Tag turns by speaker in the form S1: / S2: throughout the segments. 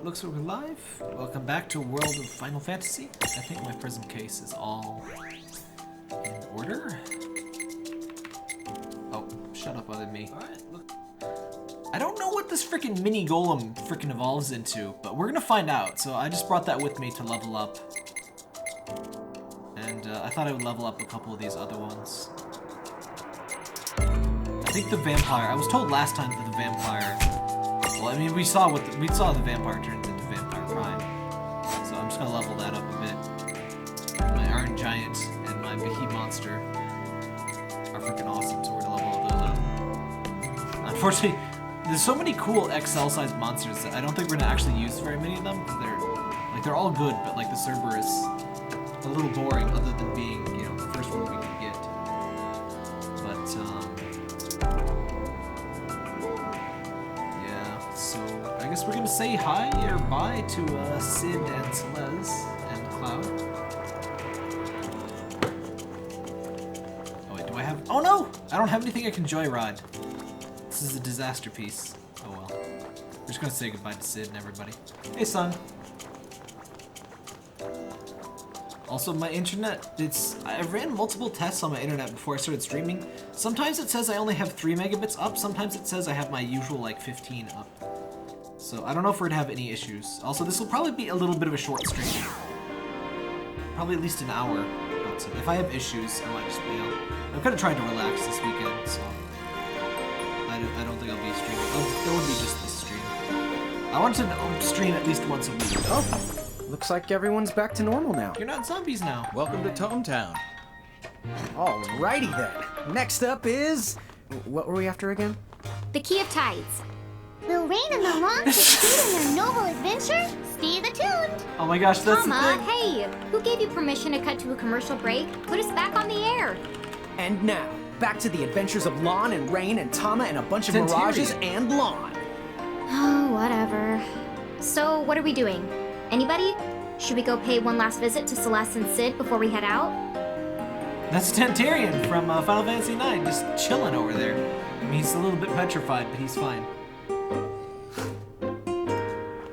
S1: looks like we're live. Welcome back to World of Final Fantasy. I think my present case is all in order. Oh, shut up other me. Alright, look. I don't know what this freaking mini golem freaking evolves into, but we're gonna find out. So I just brought that with me to level up. And I thought I would level up a couple of these other ones. I think the vampire, I was told last time that the vampire, well, I mean, we saw the vampire turns into Vampire Prime. So I'm just gonna level that up a bit. My Iron Giant and my Behemoth Monster are freaking awesome, so we're gonna level all those up. Unfortunately, there's so many cool XL-sized monsters that I don't think we're gonna actually use very many of them. They're all good, but like the server is a little boring other than being, you know, the first one we could get. But, yeah, so I guess we're gonna say hi or bye to Sid and Celeste and Cloud. Oh wait, do I have, oh no! I don't have anything I can joyride. This is a disaster piece. Oh well. We're just gonna say goodbye to Sid and everybody. Hey son. Also, my internet, I ran multiple tests on my internet before I started streaming. Sometimes it says I only have 3 megabits up, sometimes it says I have my usual, like, 15 up. So, I don't know if we're gonna have any issues. Also, this will probably be a little bit of a short stream. Probably at least an hour. But if I have issues, I might just bail. I'm kind of trying to relax this weekend, so I don't think I'll be streaming. It will be just this stream. I want to stream at least once a week.
S2: Oh. Looks like everyone's back to normal now.
S1: You're not zombies now.
S3: Welcome to Tome Town.
S2: Alrighty then. Next up is... What were we after again?
S4: The Key of Tides.
S5: Will Rain and the Long succeed in their noble adventure? Stay tuned!
S1: Oh my gosh, that's the thing.
S4: Hey, who gave you permission to cut to a commercial break? Put us back on the air.
S2: And now, back to the adventures of Lon and Rain and Tama and a bunch of
S1: Cynthia.
S2: mirages and Lon.
S4: Oh, whatever. So, what are we doing? Anybody? Should we go pay one last visit to Celeste and Sid before we head out?
S1: That's Tantarian from Final Fantasy IX, just chilling over there. I mean, he's a little bit petrified, but he's fine.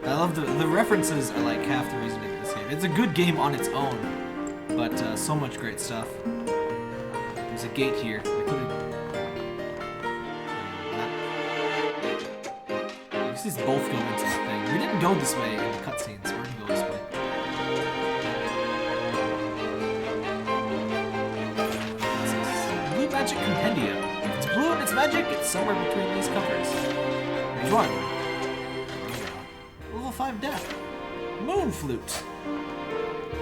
S1: I love the references are like half the reason to get this game. It's a good game on its own, but so much great stuff. There's a gate here. These both go into the thing. We didn't go this way in the cutscenes. We're gonna go this way. Blue Magic Compendium. If it's blue and it's magic, it's somewhere between these covers. Which one? Level 5 death. Moon Flute.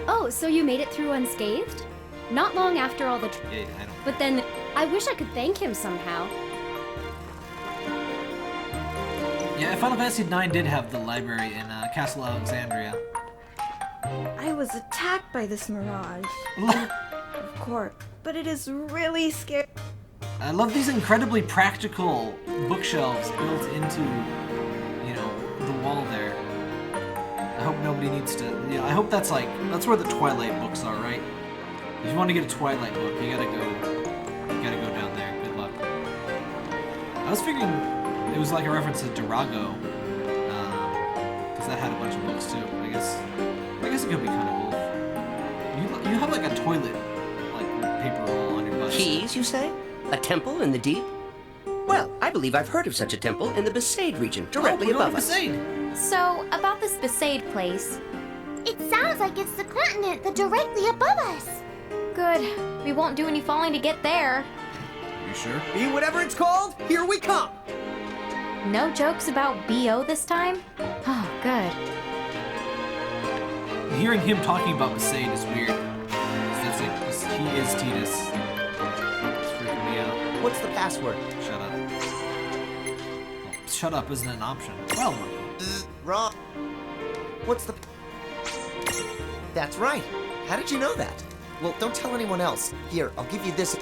S6: Oh, so you made it through unscathed? Not long after all the...
S1: Yeah, I don't.
S6: But then, I wish I could thank him somehow.
S1: Yeah, Final Fantasy IX did have the library in Castle Alexandria.
S7: I was attacked by this mirage. Of course, but it is really scary.
S1: I love these incredibly practical bookshelves built into, you know, the wall there. I hope nobody needs to, you know, I hope that's where the Twilight books are, right? If you want to get a Twilight book, you gotta go down there. Good luck. I was figuring it was like a reference to Durago, because that had a bunch of books too. I guess it could be kind of cool. You have like a toilet, like paper roll on your butt.
S8: Keys, you say? A temple in the deep? Well, I believe I've heard of such a temple in the Besaid region, directly above us.
S4: So, about this Besaid place.
S5: It sounds like it's the continent that's directly above us.
S4: Good. We won't do any falling to get there.
S1: You sure?
S2: Be whatever it's called, here we come!
S4: No jokes about BO this time? Oh, good.
S1: Hearing him talking about Besaid is weird. That's like, he is Titus. It's freaking me out.
S8: What's the password?
S1: Shut up. Well, shut up isn't an option. Well,
S8: Wrong. What's the... That's right. How did you know that? Well, don't tell anyone else. Here, I'll give you this.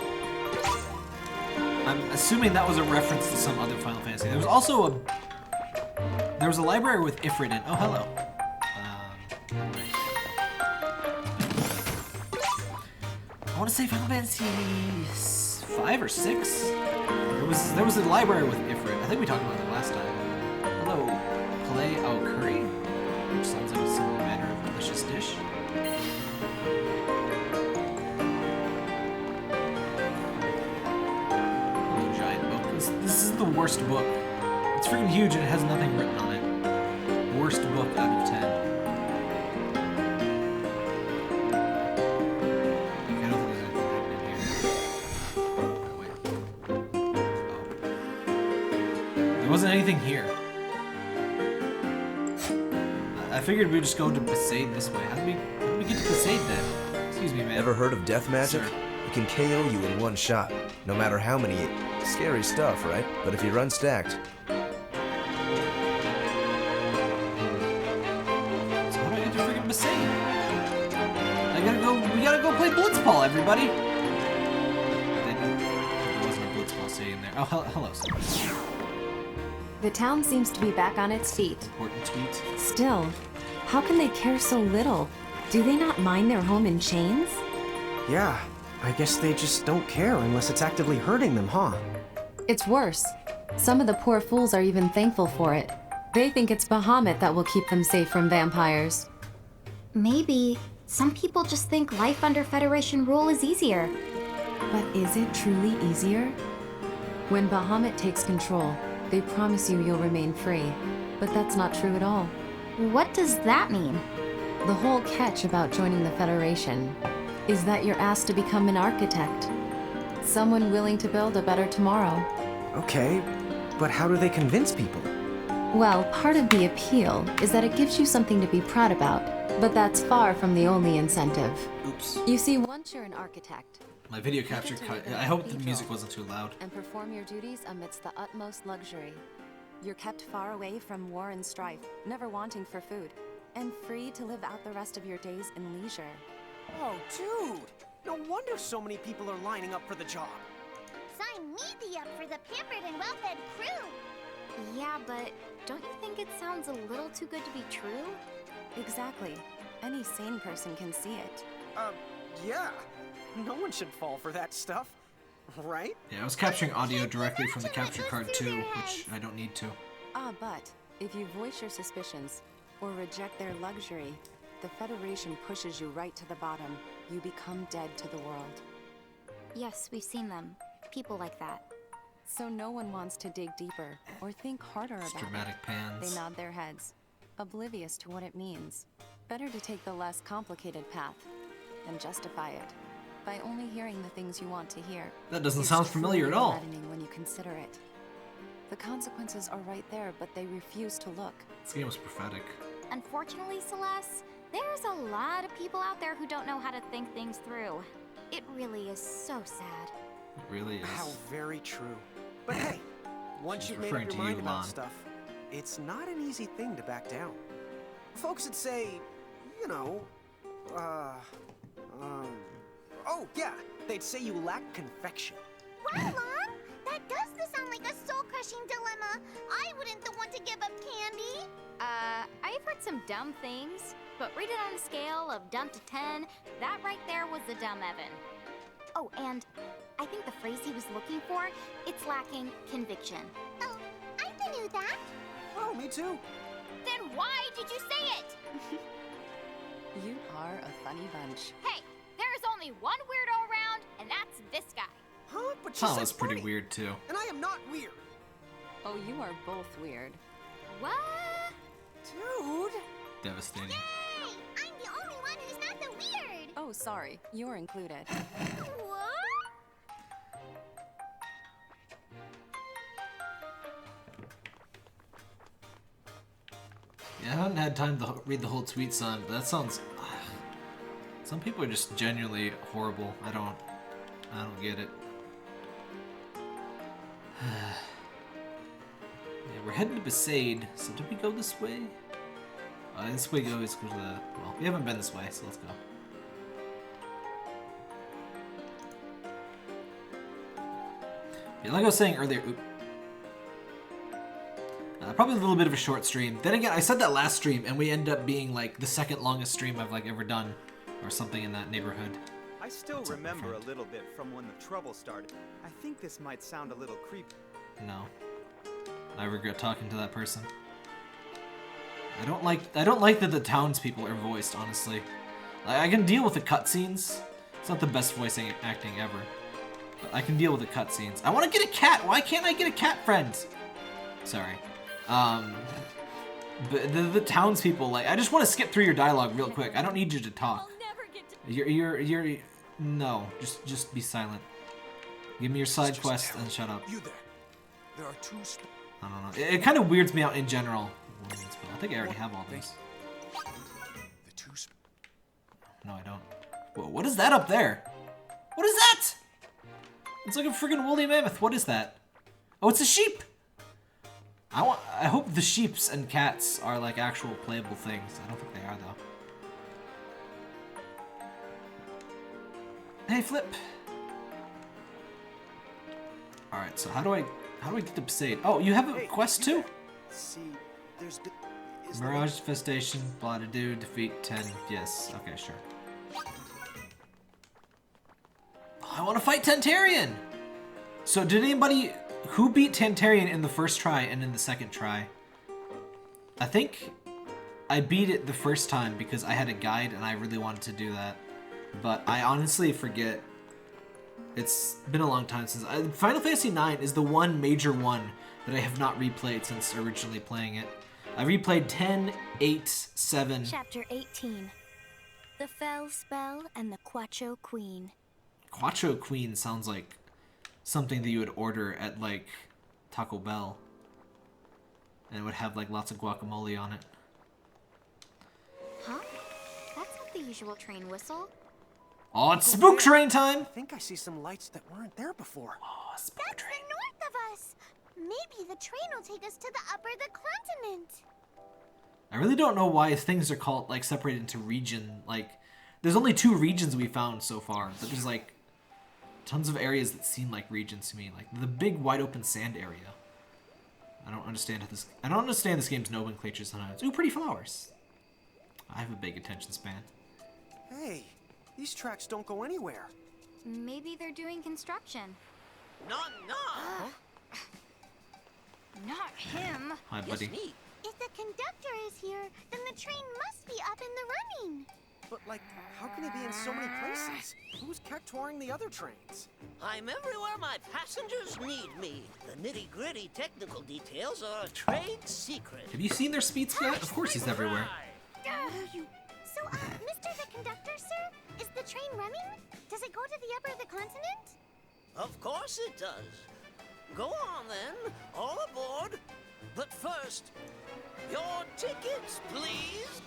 S1: I'm assuming that was a reference to some other Final Fantasy. There was also a library with Ifrit in. Oh, hello. I want to say Final Fantasy 5 or 6. There was a library with Ifrit. I think we talked about that last time. Hello, Play. Oh, Curry. which sounds like a similar manner of delicious dish. Oh, giant book. This is the worst book. It's freaking huge and it has nothing written on it. Worst book out of 10. Okay, I don't think there's anything happening here. Oh, wait. Oh. There wasn't anything here. I figured we'd just go to Besaid this way. How did we get to Besaid then? Excuse me, man.
S3: Ever heard of death magic?
S1: Sir.
S3: It can KO you in one shot, no matter how many. Scary stuff, right? But if you run stacked,
S1: So how do I get to freaking Besaid? We gotta go play Blitzball, everybody! There wasn't a Blitzball staying there. Oh, hello, sir.
S9: The town seems to be back on its feet.
S1: Important tweet.
S9: Still, how can they care so little? Do they not mind their home in chains?
S2: Yeah, I guess they just don't care unless it's actively hurting them, huh?
S9: It's worse. Some of the poor fools are even thankful for it. They think it's Bahamut that will keep them safe from vampires.
S4: Maybe some people just think life under Federation rule is easier.
S9: But is it truly easier? When Bahamut takes control, they promise you'll remain free. But that's not true at all.
S4: What does that mean?
S9: The whole catch about joining the Federation is that you're asked to become an architect. Someone willing to build a better tomorrow.
S2: Okay, but how do they convince people?
S9: Well, part of the appeal is that it gives you something to be proud about, but that's far from the only incentive.
S1: Oops.
S9: You see, once you're an architect,
S1: My video capture cut. I hope the music wasn't too loud.
S9: and perform your duties amidst the utmost luxury. You're kept far away from war and strife, never wanting for food, and free to live out the rest of your days in leisure.
S2: Oh, dude! No wonder so many people are lining up for the job.
S5: Sign me up for the pampered and well-fed crew.
S4: Yeah, but don't you think it sounds a little too good to be true?
S9: Exactly. Any sane person can see it.
S2: Yeah. No one should fall for that stuff, right?
S1: Yeah, I was capturing audio directly from the capture card too, which I don't need to.
S9: But if you voice your suspicions or reject their luxury, the Federation pushes you right to the bottom. You become dead to the world.
S4: Yes, we've seen them. People like that.
S9: So no one wants to dig deeper or think harder about
S1: Dramatic
S9: it.
S1: pans.
S9: They nod their heads, oblivious to what it means. Better to take the less complicated path than justify it by only hearing the things you want to hear.
S1: That doesn't
S9: It's
S1: sound familiar at all.
S9: maddening when you consider it. The consequences are right there, but they refuse to look.
S1: This game was prophetic.
S4: Unfortunately, Celeste, there's a lot of people out there who don't know how to think things through. It really is so sad.
S1: It really is.
S2: How very true. But hey, once
S1: She's
S2: you've made up
S1: referring
S2: your
S1: to
S2: mind
S1: you,
S2: about
S1: Lon.
S2: stuff, it's not an easy thing to back down. Folks would say, you know, oh yeah, they'd say you lack confection.
S5: Wow, Mom! That does sound like a soul-crushing dilemma. I wouldn't the one to give up candy.
S4: I've heard some dumb things, but rate it on a scale of dumb to 10, that right there was the dumb Evan. Oh, and I think the phrase he was looking for, it's lacking conviction.
S5: Oh, I knew that.
S2: Oh, me too.
S4: Then why did you say it?
S9: You are a funny bunch.
S4: Hey, there's only one weirdo around, and that's this guy.
S2: Huh? But she
S1: Oh,
S2: said
S1: that's pretty
S2: funny.
S1: weird too.
S2: And I am not weird.
S9: Oh, you are both weird.
S4: What?
S2: Dude!
S1: Devastating.
S5: Hey, I'm the only one who's not the weird.
S9: Oh, sorry. You're included.
S5: What?
S1: Yeah, I haven't had time to read the whole tweet, son, but that sounds... Some people are just genuinely horrible. I don't get it. Yeah, we're heading to Besaid, so did we go this way? This way goes to the... Well, we haven't been this way, so let's go. Yeah, like I was saying earlier... probably a little bit of a short stream. Then again, I said that last stream, and we end up being like the second longest stream I've like ever done, or something in that neighborhood.
S10: I still remember a little bit from when the trouble started. I think this might sound a little creepy.
S1: No. I regret talking to that person. I don't like that the townspeople are voiced, honestly. Like, I can deal with the cutscenes. It's not the best voice acting ever. But I can deal with the cutscenes. I want to get a cat! Why can't I get a cat friend? Sorry. But the townspeople, like, I just want to skip through your dialogue real quick. I don't need you to talk. You're no, just be silent. Give me your side quest and shut up.
S11: You there. There are two.
S1: I don't know. It kind of weirds me out in general. I think I already have all these.
S11: The two.
S1: No, I don't. Whoa, what is that up there? What is that? It's like a friggin' woolly mammoth. What is that? Oh, it's a sheep. I hope the sheeps and cats are like actual playable things. I don't think they are though. Hey, Flip. All right, so how do I get to Besaid? Oh, you have a quest too?
S11: See, there's
S1: Mirage Infestation, Blah-to-do, defeat 10. Yes, okay, sure. Oh, I want to fight Tantarian! So did anybody... Who beat Tantarian in the first try and in the second try? I think I beat it the first time because I had a guide and I really wanted to do that. But I honestly forget. It's been a long time since... Final Fantasy IX is the one major one that I have not replayed since originally playing it. I replayed 10, 8, 7...
S4: Chapter 18. The Fell Spell and the Quacho Queen.
S1: Quacho Queen sounds like something that you would order at, like, Taco Bell. And it would have, like, lots of guacamole on it.
S4: Huh? That's not the usual train whistle.
S1: Oh, it's Spook Train time!
S2: I think I see some lights that weren't there before.
S1: Oh, Spook
S5: That's
S1: Train.
S5: the north of us. Maybe the train will take us to the upper the continent.
S1: I really don't know why things are called, like, separated into region. Like, there's only 2 regions we found so far, but there's, like, tons of areas that seem like regions to me. Like, the big, wide-open sand area. I don't understand this game's nomenclature sometimes. Ooh, pretty flowers. I have a big attention span.
S2: Hey, these tracks don't go anywhere.
S4: Maybe they're doing construction.
S12: No.
S4: Not him.
S1: Hi, buddy.
S5: If the conductor is here, then the train must be up in the running.
S2: But, like, how can it be in so many places? Who's kept touring the other trains?
S12: I'm everywhere my passengers need me. The nitty-gritty technical details are a trade secret.
S1: Have you seen their speed split? Of course he's everywhere.
S5: So, Mr. the Conductor, sir, is the train running? Does it go to the upper of the continent?
S12: Of course it does. Go on then, all aboard. But first, your tickets, please.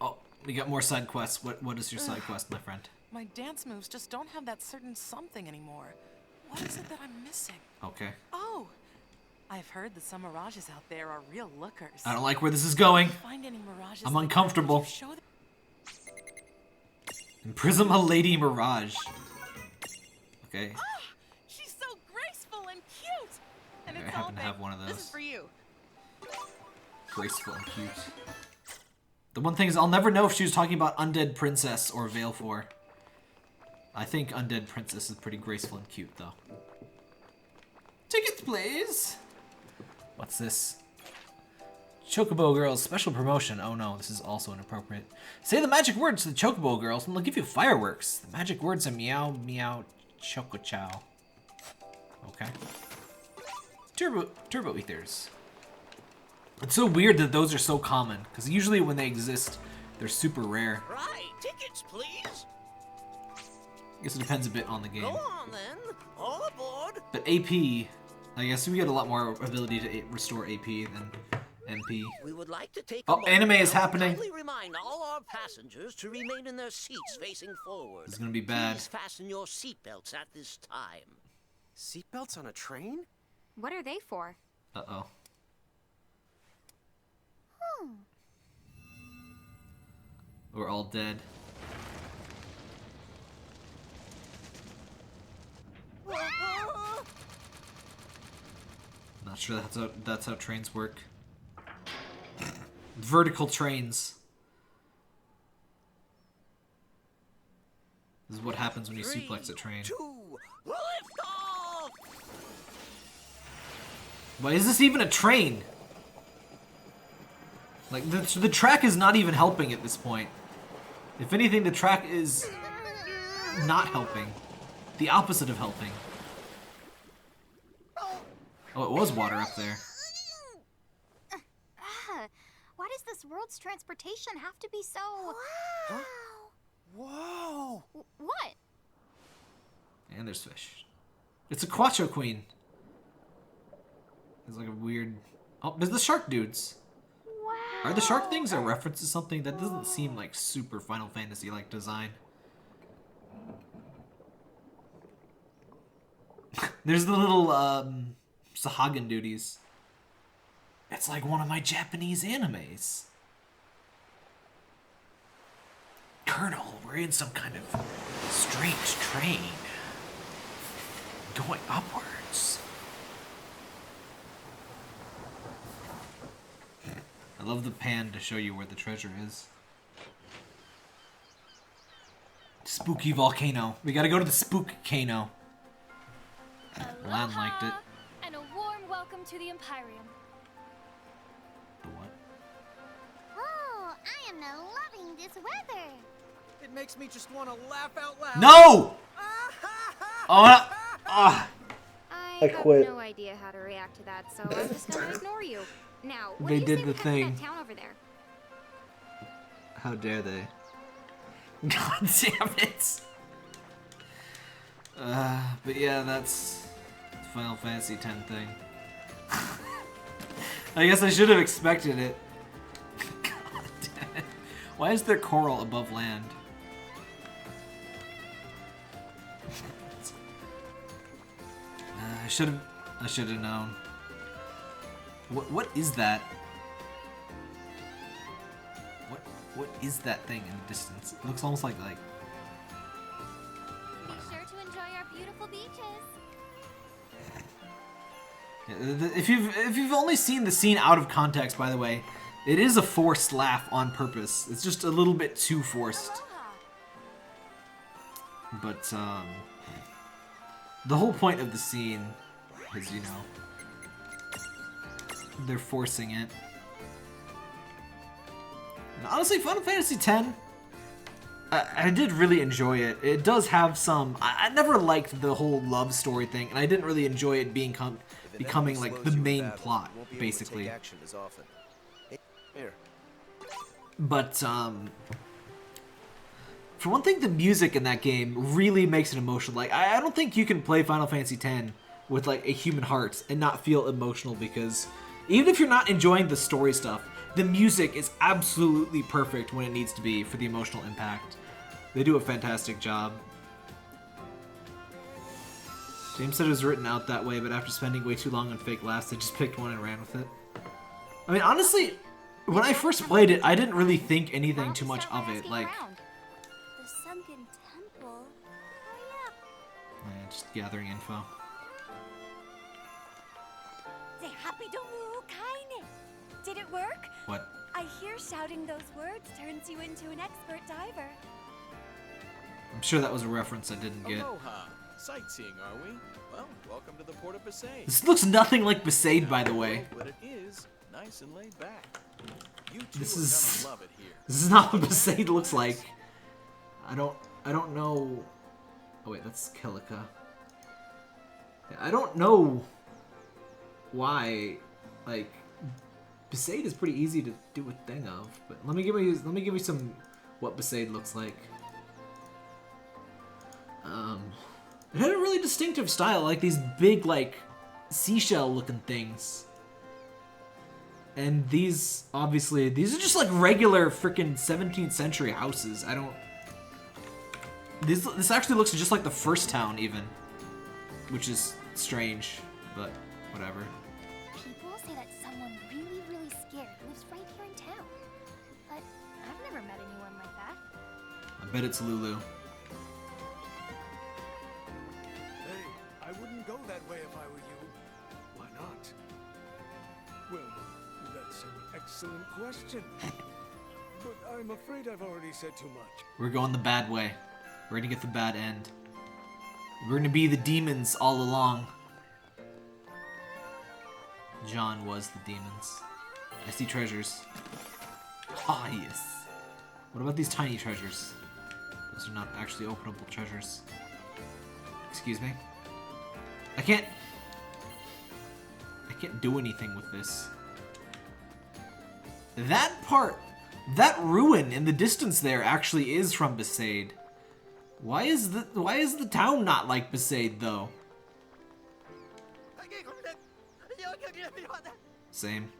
S1: Oh, we got more side quests. What is your side quest, my friend?
S13: My dance moves just don't have that certain something anymore. What is it that I'm missing?
S1: Okay.
S13: Oh, I've heard that some mirages out there are real lookers.
S1: I don't like where this is going.
S13: Find any mirages
S1: I'm
S13: like
S1: uncomfortable.
S13: that, show them.
S1: Imprison a lady mirage. Okay.
S13: Ah, she's so graceful and cute. And
S1: I
S13: it's
S1: happen to
S13: all
S1: have one of
S13: This is
S1: those.
S13: for you.
S1: Graceful and cute. The one thing is, I'll never know if she was talking about Undead Princess or Veil 4. I think Undead Princess is pretty graceful and cute, though. Tickets, please! What's this? Chocobo Girls special promotion. Oh no, this is also inappropriate. Say the magic words to the Chocobo Girls and they'll give you fireworks. The magic words are meow, meow, choco chow. Okay. Turbo ethers. It's so weird that those are so common, because usually when they exist, they're super rare.
S12: Right, tickets, please.
S1: I guess it depends a bit on the game.
S12: Go on then, all aboard.
S1: But AP, I guess we get a lot more ability to restore AP than MP.
S12: We would like to take
S1: Oh, anime is happening.
S12: Kindly remind all our passengers to remain in their seats facing forward.
S1: This is gonna be bad.
S12: Please fasten your seatbelts at this time.
S2: Seatbelts on a train?
S4: What are they for?
S1: Uh-oh. We're all dead. Not sure that's how trains work. Vertical trains. This is what happens when you suplex a train.
S12: 2, lift off!
S1: Why is this even a train? Like, the track is not even helping at this point. If anything, the track is not helping. The opposite of helping. Oh, it was water up there.
S4: Why does this world's transportation have to be so...
S11: Huh? Whoa!
S4: What?
S1: And there's fish. It's a Quacho queen. There's like a weird... Oh, there's the shark dudes. Wow. Are the shark things a reference to something? That doesn't seem like super Final Fantasy-like design. There's the little Sahagan duties. It's like one of my Japanese animes. Colonel, we're in some kind of strange train. Going upwards. I love the pan to show you where the treasure is. Spooky volcano. We gotta go to the spook-cano. Lan liked it.
S14: And a warm welcome to the Empyrean.
S1: The what?
S5: Oh, I am now loving this weather.
S2: It makes me just want to laugh out loud.
S1: No! Oh,
S4: I
S1: quit.
S4: have no idea how to react to that, so I'm just gonna ignore you. Now, what
S1: They
S4: do you
S1: did
S4: say
S1: the
S4: we head to
S1: thing.
S4: that town over there?
S1: How dare they? God damn it! But yeah, that's the Final Fantasy X thing. I guess I should have expected it. God damn it. Why is there coral above land? I should have known. What is that? What is that thing in the distance? It looks almost like
S14: Be sure to enjoy our beautiful beaches.
S1: if you've only seen the scene out of context, by the way, it is a forced laugh on purpose. It's just a little bit too forced. But the whole point of the scene is, you know, they're forcing it. And honestly, Final Fantasy X, I did really enjoy it. It does have some... I never liked the whole love story thing, and I didn't really enjoy it becoming like the main plot, basically. But, for one thing, the music in that game really makes it emotional. Like, I don't think you can play Final Fantasy X with, like, a human heart and not feel emotional, because even if you're not enjoying the story stuff, the music is absolutely perfect when it needs to be for the emotional impact. They do a fantastic job. James said it was written out that way, but after spending way too long on fake laughs, they just picked one and ran with it. I mean, honestly, when I first played it, I didn't really think anything too much of it. Like,
S14: The sunken temple.
S1: yeah, just gathering info.
S15: Say happy domu kaine. Did it work?
S1: What?
S15: I hear shouting those words turns you into an expert diver.
S1: I'm sure that was a reference I didn't get.
S16: Aloha. Sightseeing, are we? Well, welcome to the port of Besaid.
S1: This looks nothing like Besaid, by the way.
S16: But it is nice and laid back. You two
S1: This
S16: are
S1: is
S16: gonna love it here.
S1: this is not what Besaid looks like. I don't know. Oh wait, that's Kelika. Yeah, I don't know why. Like, Besaid is pretty easy to do a thing of, but let me give you some what Besaid looks like. It had a really distinctive style, like these big, like, seashell-looking things. And these, obviously, these are just like regular freaking 17th century houses. I don't... This actually looks just like the first town, even. Which is strange, but whatever.
S4: People say that someone really, really scared lives right here in town. But I've never met anyone like that.
S1: I bet it's Lulu.
S11: Hey, I wouldn't go that way if I were you. Why not? Well, that's an excellent question. But I'm afraid I've already said too much.
S1: We're going the bad way. We're gonna get the bad end. We're gonna be the demons all along. John was the demons. I see treasures. Ah, yes. What about these tiny treasures? Those are not actually openable treasures. Excuse me? I can't do anything with this. That part, that ruin in the distance there actually is from Besaid. Why is the town not like Besaid though? Same.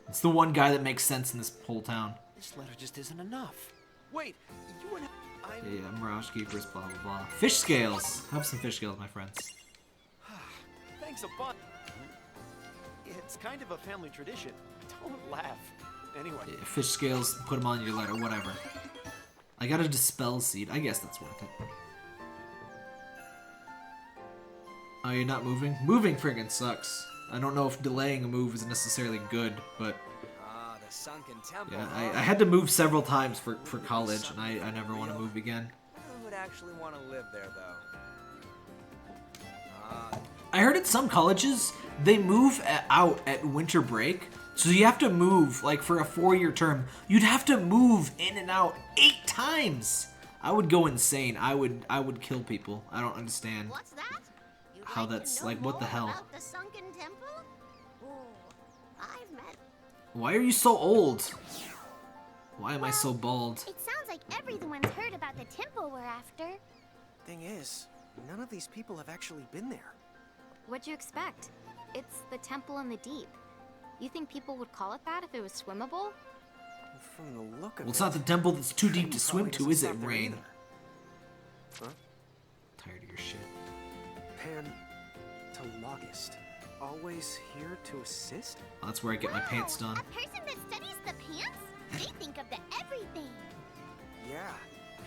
S1: It's the one guy that makes sense in this whole town.
S12: This letter just isn't enough. Wait, you and
S1: Yeah, Mirage Keepers, blah blah blah. Fish scales. Have some fish scales, my friends.
S12: Thanks a bunch. It's kind of a family tradition. Don't laugh. Anyway.
S1: Yeah, fish scales, put them on your letter, whatever. I got a dispel seed. I guess that's worth it. Oh, you're not moving? Moving friggin' sucks. I don't know if delaying a move is necessarily good, but
S3: Ah, the sunken temple.
S1: yeah, I had to move several times for college, and I never want to move again.
S3: Who would actually want to live there, though?
S1: I heard at some colleges, they move out at winter break, so you have to move, like for a 4-year term, you'd have to move in and out 8 times! I would go insane. I would kill people. I don't understand.
S5: What's that?
S1: How that's like, what the hell?
S5: About the sunken temple? Ooh, I've met.
S1: Why are you so old? Why am I so bald?
S5: It sounds like everyone's heard about the temple we're after.
S2: Thing is, none of these people have actually been there.
S4: What'd you expect? It's the temple in the deep. You think people would call it that if it was swimmable?
S2: From the look of
S1: Well, it's not the temple that's too deep to swim to, is it, Rain?
S2: Huh?
S1: Tired of your shit.
S2: Pantologist. Always here to assist?
S1: Well, that's where I get my pants done.
S5: A person that studies the pants? They think of the everything.
S2: Yeah,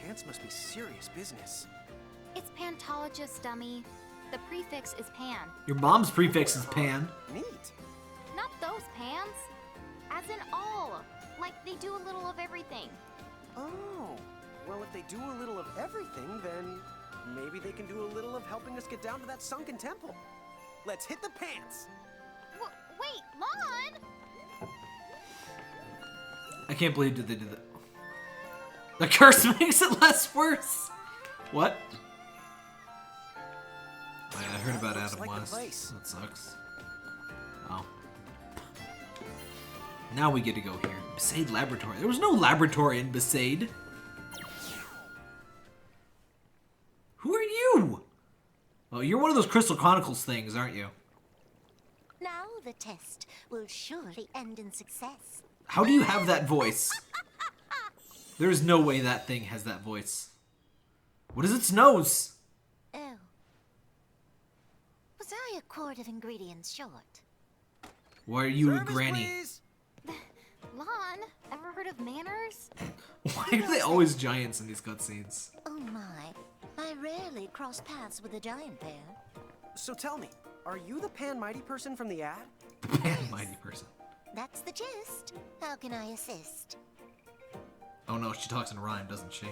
S2: pants must be serious business.
S4: It's pantologist, dummy. The prefix is pan.
S1: Your mom's prefix is pan.
S2: Neat.
S4: Not those pans. As in all. Like they do a little of everything.
S2: Oh, well, if they do a little of everything, then maybe they can do a little of helping us get down to that sunken temple. Let's hit the pants.
S5: Wait, Lon!
S1: I can't believe that they did that. The curse makes it less worse. What? Oh, yeah, I heard about Adam
S2: like
S1: West.
S2: the place.
S1: That sucks. Oh. Now we get to go here. Besaid Laboratory. There was no laboratory in Besaid. Who are you? Oh, you're one of those Crystal Chronicles things, aren't you?
S15: Now the test will surely end in success.
S1: How do you have that voice? There's no way that thing has that voice. What is its nose?
S15: Oh. Was I a quart of ingredients short?
S1: Why are you a granny?
S2: Please.
S4: Lon, ever heard of manners?
S1: Why are they always giants in these cutscenes?
S15: Oh my. I rarely cross paths with a giant pair.
S2: So tell me, are you the Pan Mighty person from the ad?
S1: Pan Mighty person.
S15: That's the gist. How can I assist?
S1: Oh no, she talks in rhyme, doesn't she?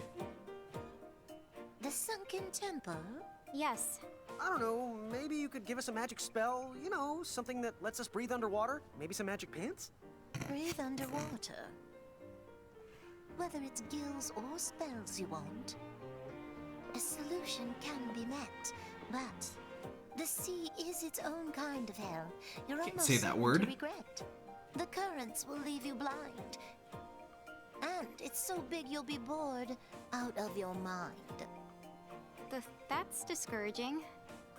S15: The sunken temple?
S4: Yes.
S2: I don't know, maybe you could give us a magic spell, you know, something that lets us breathe underwater? Maybe some magic pants?
S15: Breathe underwater. Whether it's gills or spells you want, a solution can be met, but the sea is its own kind of hell. You're
S1: Can't
S15: almost
S1: say that
S15: certain
S1: word.
S15: to regret. The currents will leave you blind, and it's so big you'll be bored out of your mind.
S4: That's discouraging.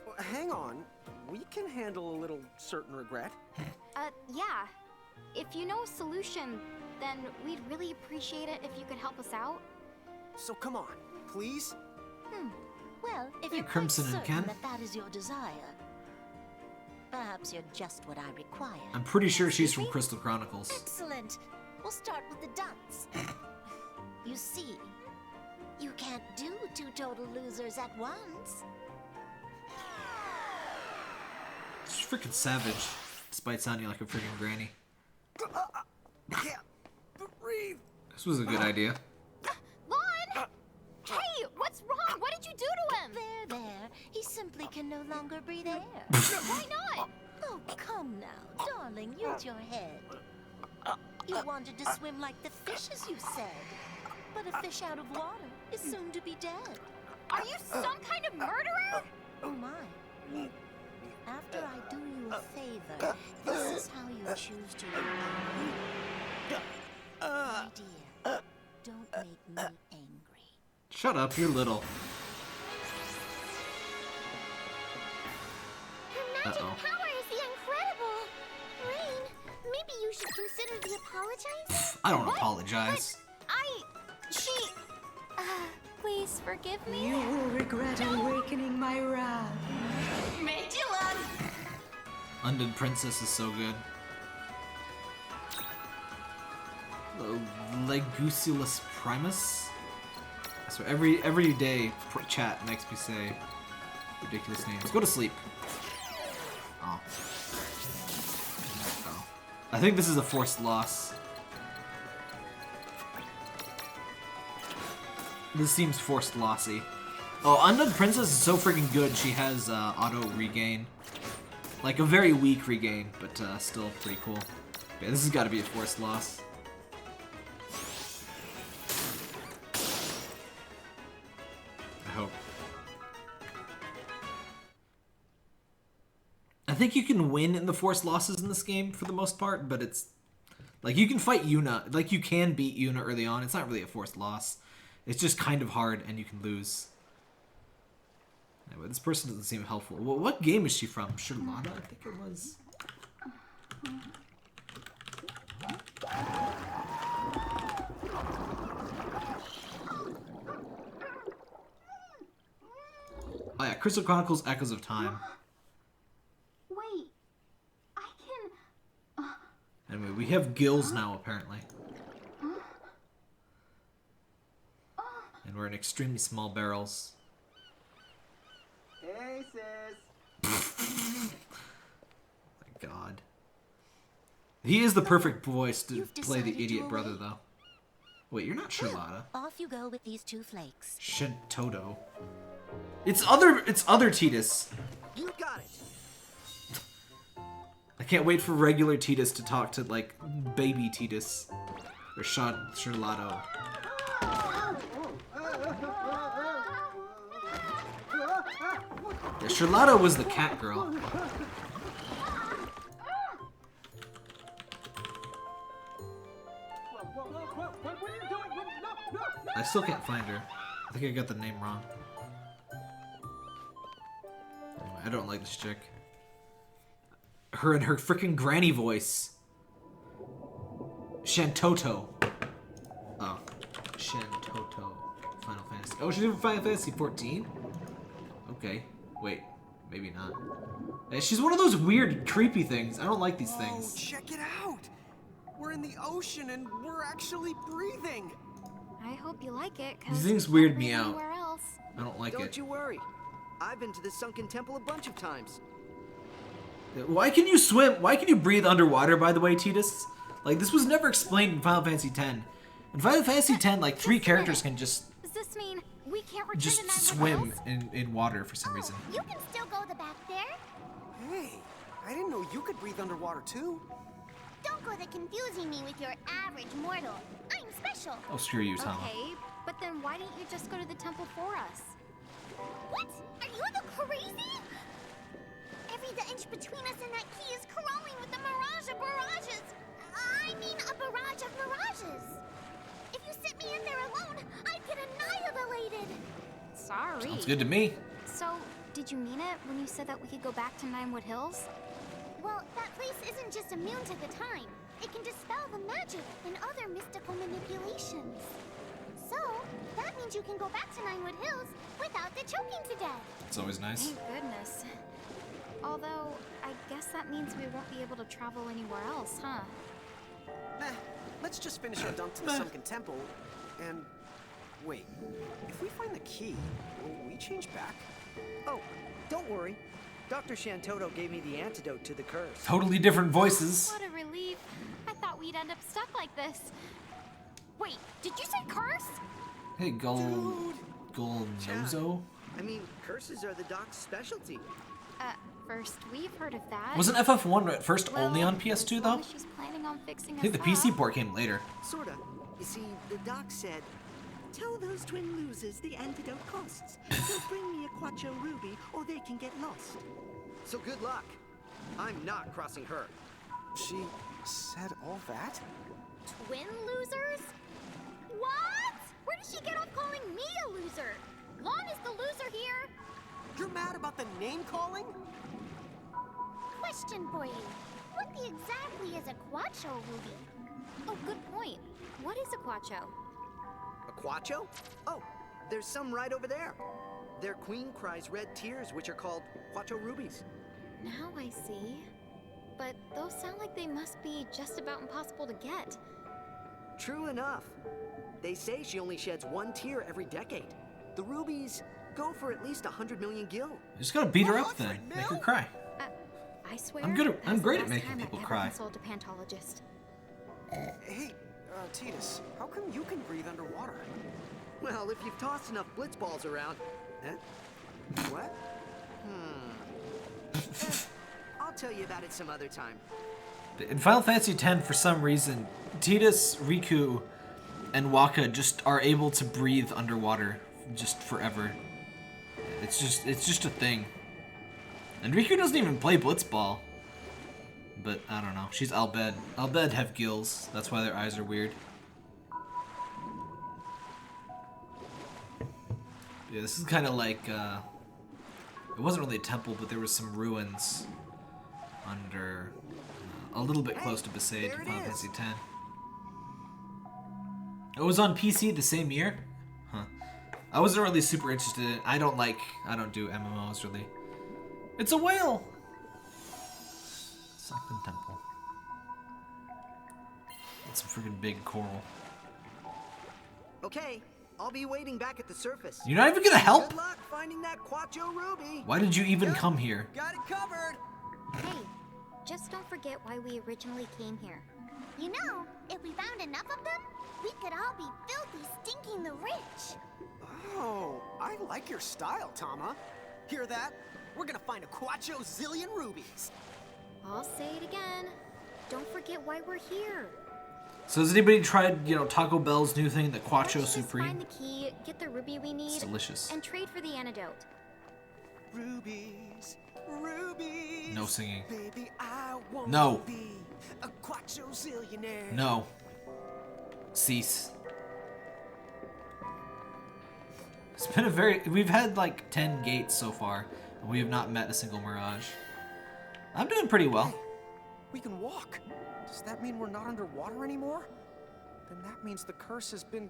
S2: Well, hang on, we can handle a little certain regret.
S4: Yeah. If you know a solution, then we'd really appreciate it if you could help us out.
S2: So come on, please?
S15: Well, if
S1: Hey,
S15: you're quite
S1: Crimson and
S15: certain
S1: Ken.
S15: that that is your desire, perhaps you're just what I require.
S1: I'm pretty sure she's from Crystal Chronicles.
S15: Excellent. We'll start with the dunce. You see, you can't do 2 total losers at once.
S1: She's freaking savage, despite sounding like a freaking granny.
S2: Can't breathe.
S1: This was a good idea.
S4: Lon! Hey, what's wrong? What did you do to him?
S15: There. He simply can no longer breathe air.
S4: Why not?
S15: Oh, come now, darling. Use your head. You wanted to swim like the fishes, you said. But a fish out of water is soon to be dead.
S4: Are you some kind of murderer?
S15: Oh my. After I do you a favor, this is how you choose to repay. My dear, don't make me angry.
S1: Shut up, you're little.
S5: Her magic power is the incredible. Rain, maybe you should consider the apologize.
S1: I don't apologize.
S4: Please forgive me.
S17: You will regret awakening my wrath.
S4: Made you one.
S1: Undead Princess is so good. Leguculus Primus. So every day, chat makes me say ridiculous names. Go to sleep. Oh. I think this is a forced loss. This seems forced lossy. Oh, Undead Princess is so freaking good. She has auto regain. Like a very weak regain, but still pretty cool. Yeah, this has got to be a forced loss. I hope. I think you can win in the forced losses in this game for the most part, but it's like you can fight Yuna. Like you can beat Yuna early on. It's not really a forced loss. It's just kind of hard, and you can lose. Anyway, this person doesn't seem helpful. Well, what game is she from? Charlotta, I think it was. Oh yeah, Crystal Chronicles Echoes of Time.
S5: Wait, I can...
S1: Anyway, we have gills now, apparently. And we're in extremely small barrels.
S2: Hey, sis.
S1: My god. He is the perfect voice to play the idiot brother, though. Wait, you're not Charlotta.
S15: Off you go with these 2 flakes.
S1: Shintoto. It's other Titus.
S2: You got it.
S1: I can't wait for regular Titus to talk to, like, baby Titus. Or Charlotto. Yeah, Charlotta was the cat girl. I still can't find her. I think I got the name wrong. Anyway, I don't like this chick. Her and her freaking granny voice. Shantoto. Oh. Shantoto. Final Fantasy. Oh, she's in Final Fantasy 14? Okay. Wait. Maybe not. She's one of those weird, creepy things. I don't like these things.
S2: Check it out! We're in the ocean and we're actually breathing!
S4: I hope you like it,
S1: These things weird me out.
S4: Else.
S1: I don't like it.
S2: Don't you worry. I've been to the sunken temple a bunch of times.
S1: Why can you swim? Why can you breathe underwater, by the way, Titus? Like, this was never explained in Final Fantasy X. In Final Fantasy X, like, 3 characters can just...
S4: Does this mean we can't return
S1: just
S4: to Nine
S1: swim
S4: Hills?
S1: in water for some reason.
S5: You can still go the back there.
S2: Hey, I didn't know you could breathe underwater, too.
S5: Don't go the confusing me with your average mortal. I'm special.
S1: Oh, screw you, Tama.
S4: Okay, but then why didn't you just go to the temple for us?
S5: What? Are you the crazy? Every inch between us and that key is crawling with a mirage of mirages. I mean, a barrage of mirages. If you sit me in there alone, I'd get annihilated.
S4: Sorry.
S1: Sounds good to me.
S4: So, did you mean it when you said that we could go back to Ninewood Hills?
S5: Well, that place isn't just immune to the time. It can dispel the magic and other mystical manipulations. So, that means you can go back to Ninewood Hills without the choking to death.
S1: It's always nice.
S4: Thank goodness. Although, I guess that means we won't be able to travel anywhere else, huh?
S2: Nah, let's just finish our dump to the sunken temple, and... Wait, if we find the key, will we change back? Oh, don't worry. Dr. Shantoto gave me the antidote to the curse.
S1: Totally different voices.
S4: What a relief. I thought we'd end up stuck like this. Wait, did you say curse?
S1: Hey, Golnozo?
S2: I mean, curses are the doc's specialty.
S4: First, we've heard of that.
S1: Wasn't FF1 at first only on PS2 though?
S4: She's planning on fixing
S1: I think the
S4: us
S1: PC
S4: up.
S1: port came later.
S2: Sorta. You see, the doc said, tell those twin losers the antidote costs. They'll bring me a Quacho ruby or they can get lost. So good luck. I'm not crossing her.
S10: She said all that?
S4: Twin losers? What? Where did she get off calling me a loser? Lon is the loser here.
S2: You're mad about the name calling?
S5: Question for you. What exactly is a Quacho ruby?
S4: Oh, good point. What is a Quacho?
S2: A Quacho? Oh, there's some right over there. Their queen cries red tears, which are called Quacho rubies.
S4: Now I see. But those sound like they must be just about impossible to get.
S2: True enough. They say she only sheds 1 tear every decade. The rubies go for at least 100 million gil.
S1: You just gotta beat her up then, make her cry.
S4: I swear.
S1: I'm great at making people cry.
S4: Consult a pantologist.
S2: Hey, Titus, how come you can breathe underwater? Well, if you've tossed enough blitz balls around. What? I'll tell you about it some other time.
S1: In Final Fantasy X, for some reason, Tidus, Riku, and Wakka just are able to breathe underwater just forever. It's just a thing. And Riku doesn't even play Blitzball. But I don't know. She's Albed. Albed have gills. That's why their eyes are weird. Yeah, this is kind of like it wasn't really a temple, but there was some ruins under a little bit close to Besaid in Final Fantasy X. It was on PC the same year? Huh. I wasn't really super interested in it. I don't do MMOs really. It's a whale! Sunken Temple. It's a freaking big coral.
S2: Okay, I'll be waiting back at the surface.
S1: You're not even gonna help?
S2: Good luck finding that Quacho ruby.
S1: Why did you even come here?
S2: Got it covered.
S4: Hey, just don't forget why we originally came here.
S5: You know, if we found enough of them, we could all be filthy, stinking the rich.
S2: Oh, I like your style, Tama. Hear that? We're gonna find a Quacho zillion rubies.
S4: I'll say it again. Don't forget why we're here.
S1: So has anybody tried, Taco Bell's new thing, the Quacho
S4: Let's just
S1: Supreme?
S4: find the key, get the ruby we need,
S1: It's delicious.
S4: and trade for the antidote.
S2: Rubies, rubies.
S1: No singing.
S2: Baby, I want
S1: No.
S2: to be a Quacho zillionaire.
S1: No. Cease. It's been we've had like 10 gates so far, and we have not met a single mirage. I'm doing pretty well.
S2: Hey, we can walk. Does that mean we're not underwater anymore? Then that means the curse has been...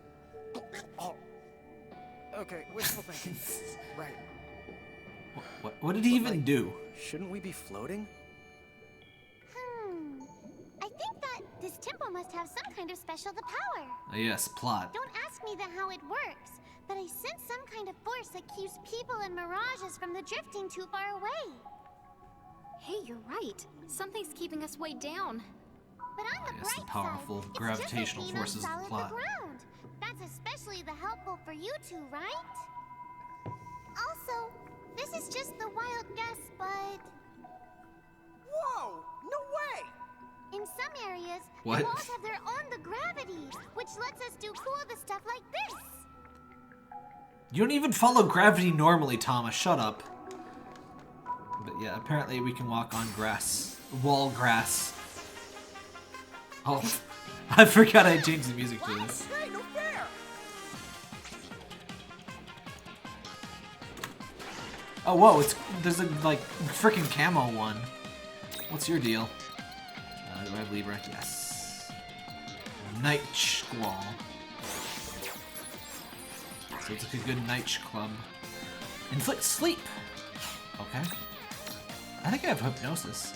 S2: Oh. Okay, wishful thinking. Right.
S1: What did he even do?
S2: Shouldn't we be floating?
S5: I think that this temple must have some kind of special power.
S1: Yes, plot.
S5: Don't ask me how it works, but I sense some kind of force that keeps people and mirages from the drifting too far away.
S4: Hey, you're right. Something's keeping us way down.
S5: But on the
S1: Yes,
S5: bright
S1: the powerful
S5: side,
S1: gravitational
S5: it's just
S1: forces of the
S5: solid
S1: plot.
S5: ground. That's especially helpful for you two, right? Also, this is just the wild guess, but...
S2: Whoa! No way!
S5: In some areas,
S1: What?
S5: the walls have their own gravity, which lets us do cool stuff like this.
S1: You don't even follow gravity normally, Thomas. Shut up. But yeah, apparently we can walk on grass. Wall grass. Oh, I forgot I changed the music to this.
S2: Hey, no fair!
S1: Oh, whoa, there's a, freaking camo one. What's your deal? Do I have Libra? Yes. Night Squall. So it's like a good night club. Inflict sleep. Okay. I think I have hypnosis.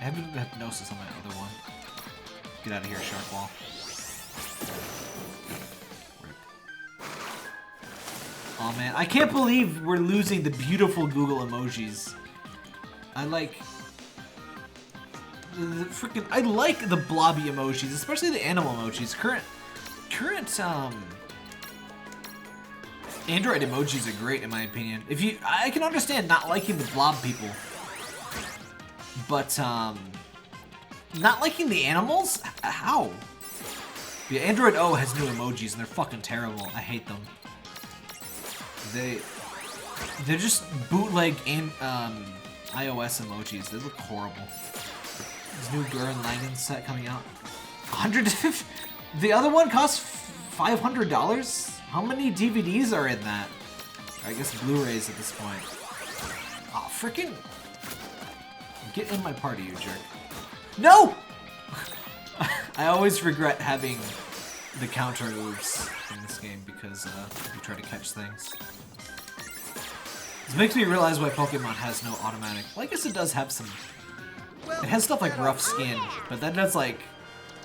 S1: I have hypnosis on my other one. Get out of here, Shark Wall. Oh man, I can't believe we're losing the beautiful Google emojis. I like the blobby emojis, especially the animal emojis. Current Android emojis are great in my opinion. I can understand not liking the blob people. but not liking the animals? How? Yeah, Android O has new emojis and they're fucking terrible. I hate them. They're just bootleg iOS emojis. They look horrible. This new Gurren Lagann set coming out. 150. The other one costs $500. How many DVDs are in that? I guess Blu-rays at this point. Oh, freaking! Get in my party, you jerk. No! I always regret having the counter moves in this game because you try to catch things. This makes me realize why Pokemon has no automatic. Well, I guess it does have some. It has stuff like rough skin, but that does like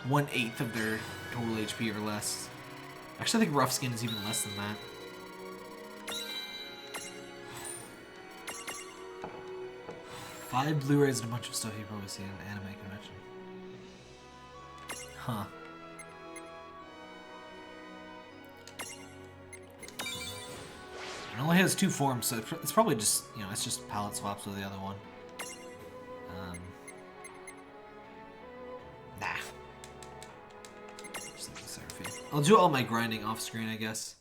S1: 1/8 of their total HP or less. Actually, I think rough skin is even less than that. Five Blu-rays and a bunch of stuff you probably see at an anime convention. Huh. It only has 2 forms, so it's probably just, you know, it's just palette swaps with the other one. Nah. Just like Seraphine. I'll do all my grinding off screen, I guess.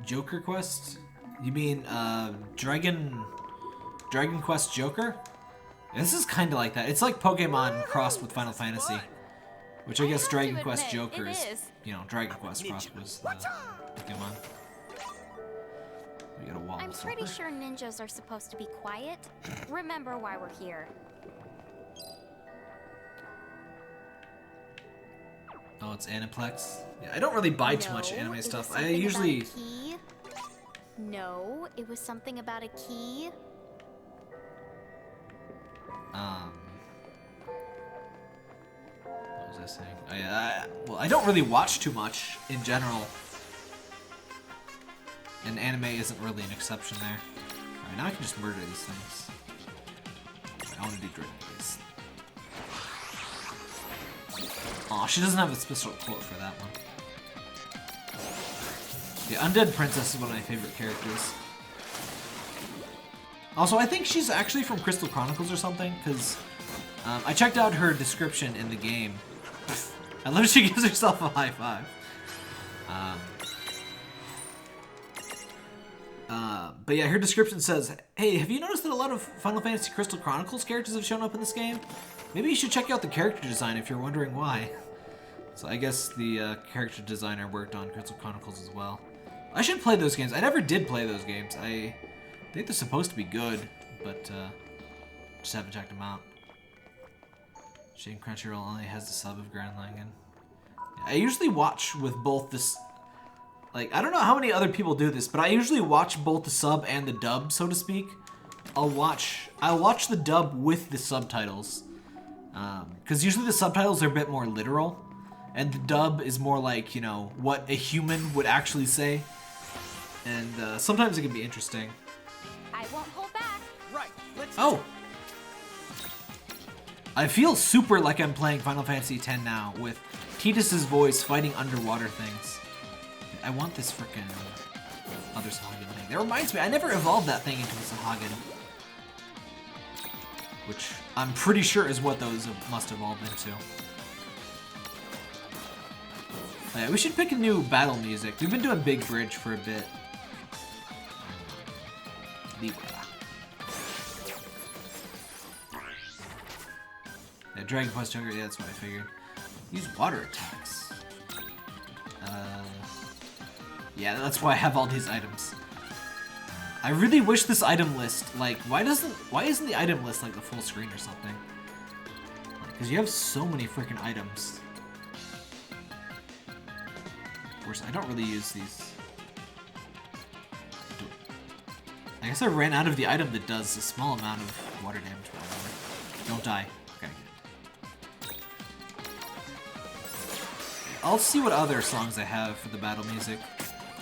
S1: Joker Quest? You mean, Dragon Quest Joker? Yeah, this is kind of like that. It's like Pokemon crossed with Final Fantasy. Which I guess Dragon Quest Joker is, you know, Dragon Quest crossed with Pokemon. We got a wall.
S4: I'm pretty sure ninjas are supposed to be quiet. Remember why we're here.
S1: Oh, it's Aniplex? Yeah, I don't really buy too much anime stuff. I usually...
S4: No, it was something about a key.
S1: What was I saying? Oh, yeah, well, I don't really watch too much in general. And anime isn't really an exception there. Alright, now I can just murder these things. I want to do Dragon Quest. Aw, she doesn't have a special quote for that one. The Undead Princess is one of my favorite characters. Also, I think she's actually from Crystal Chronicles or something, because I checked out her description in the game. I love she gives herself a high five. But yeah, her description says, hey, have you noticed that a lot of Final Fantasy Crystal Chronicles characters have shown up in this game? Maybe you should check out the character design if you're wondering why. So I guess the character designer worked on Crystal Chronicles as well. I should play those games. I never did play those games. I think they're supposed to be good, but just haven't checked them out. Shane Crunchyroll only has the sub of Gurren Lagann. I usually watch with both this. Like, I don't know how many other people do this, but I usually watch both the sub and the dub, so to speak. I'll watch the dub with the subtitles, because usually the subtitles are a bit more literal, and the dub is more like, you know, what a human would actually say, and sometimes it can be interesting.
S4: I won't hold back.
S2: Right. Let's.
S1: Oh. I feel super like I'm playing Final Fantasy X now with Tidus's voice fighting underwater things. I want this frickin' other Sahagin thing. That reminds me, I never evolved that thing into a Sahagin. Which I'm pretty sure is what those must evolve into. Oh yeah, we should pick a new battle music. We've been doing Big Bridge for a bit. Yeah, Dragon Quest Joker, yeah, that's what I figured. Use water attacks. Yeah, that's why I have all these items. I really wish this item list, like, why isn't the item list like the full screen or something? Because you have so many freaking items. Of course, I don't really use these. I guess I ran out of the item that does a small amount of water damage. Don't die. Okay. I'll see what other songs I have for the battle music.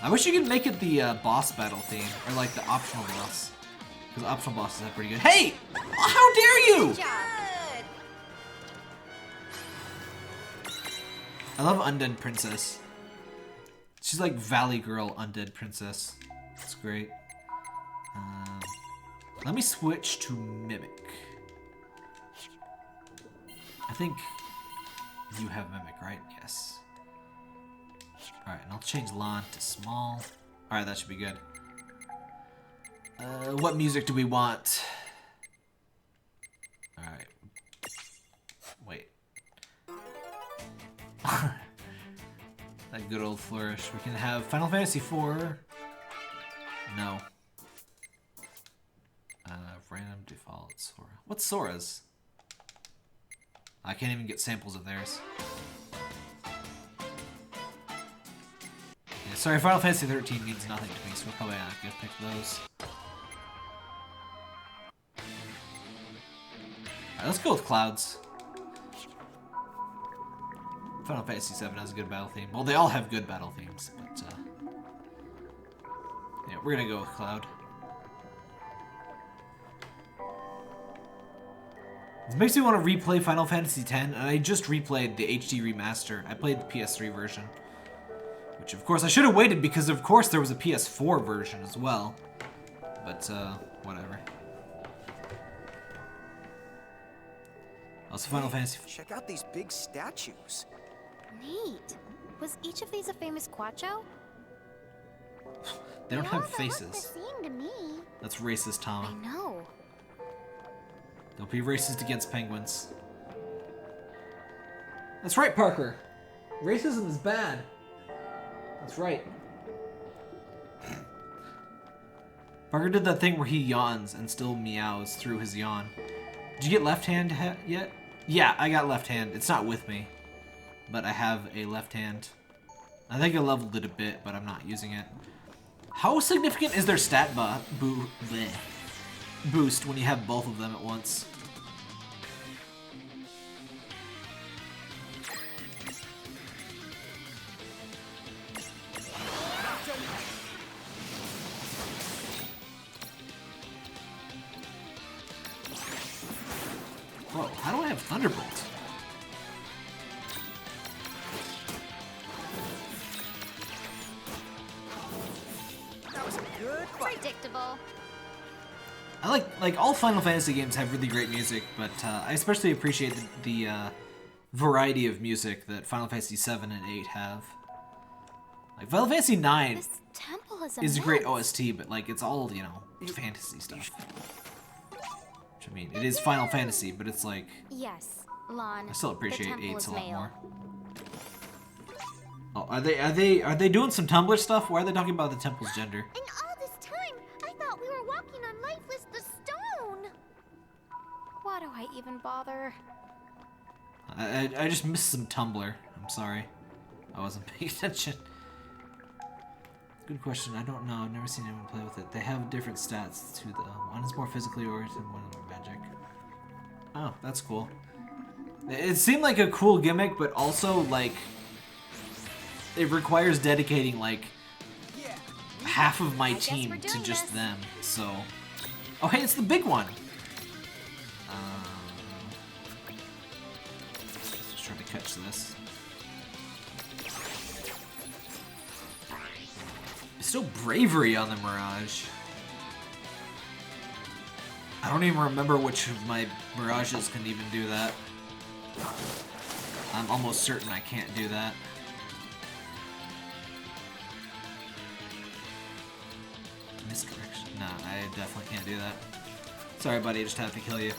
S1: I wish you could make it the boss battle theme, or like the optional boss. Because optional bosses have pretty good. Hey! How dare you! I love Undead Princess. She's like Valley Girl Undead Princess. It's great. Let me switch to Mimic. I think you have Mimic, right? Yes. Alright, and I'll change Lon to small. Alright, that should be good. What music do we want? Alright. Wait. That good old flourish. We can have Final Fantasy IV. No. Random default Sora. What's Sora's? I can't even get samples of theirs. Yeah, sorry, Final Fantasy 13 means nothing to me, so we're probably not gonna pick those. Alright, let's go with Clouds. Final Fantasy 7 has a good battle theme. Well, they all have good battle themes, but yeah, we're gonna go with Cloud. This makes me want to replay Final Fantasy X, and I just replayed the HD remaster. I played the PS3 version, which of course I should have waited because of course there was a PS4 version as well. But whatever. Also, Final Fantasy.
S2: Check out these big statues.
S4: Neat. Was each of these a famous Quacho?
S1: They don't have faces.
S4: They all look the same to me.
S1: That's racist, Tama.
S4: I know.
S1: Don't be racist against penguins. That's right, Parker. Racism is bad. That's right. Parker did that thing where he yawns and still meows through his yawn. Did you get left hand yet? Yeah, I got left hand. It's not with me, but I have a left hand. I think I leveled it a bit, but I'm not using it. How significant is their stat boost when you have both of them at once? Whoa, how do I have Thunderbolt?
S2: That was a good fight.
S4: Predictable.
S1: I like all Final Fantasy games have really great music, but I especially appreciate the variety of music that Final Fantasy 7 and 8 have. Like Final Fantasy 9 is a great OST, but like it's all, you know, fantasy stuff. Which I mean, it is Final Fantasy, but it's like
S4: Yes, Lon.
S1: I still appreciate 8's a lot
S4: male.
S1: more. Oh, are they doing some Tumblr stuff? Why are they talking about the temple's gender?
S5: And all this time, I thought we were walking on Lifeless the Stone.
S4: Why do I even bother?
S1: I just missed some Tumblr. I'm sorry. I wasn't paying attention. Good question. I don't know. I've never seen anyone play with it. They have different stats too, though. One is more physically oriented, one is more magic. Oh, that's cool. It seemed like a cool gimmick, but also like it requires dedicating like half of my team to just them. So, oh hey, it's the big one. Let's just try to catch this. Still bravery on the Mirage. I don't even remember which of my Mirages can even do that. I'm almost certain I can't do that. Miscorrection. No, I definitely can't do that. Sorry, buddy, I just have to kill you.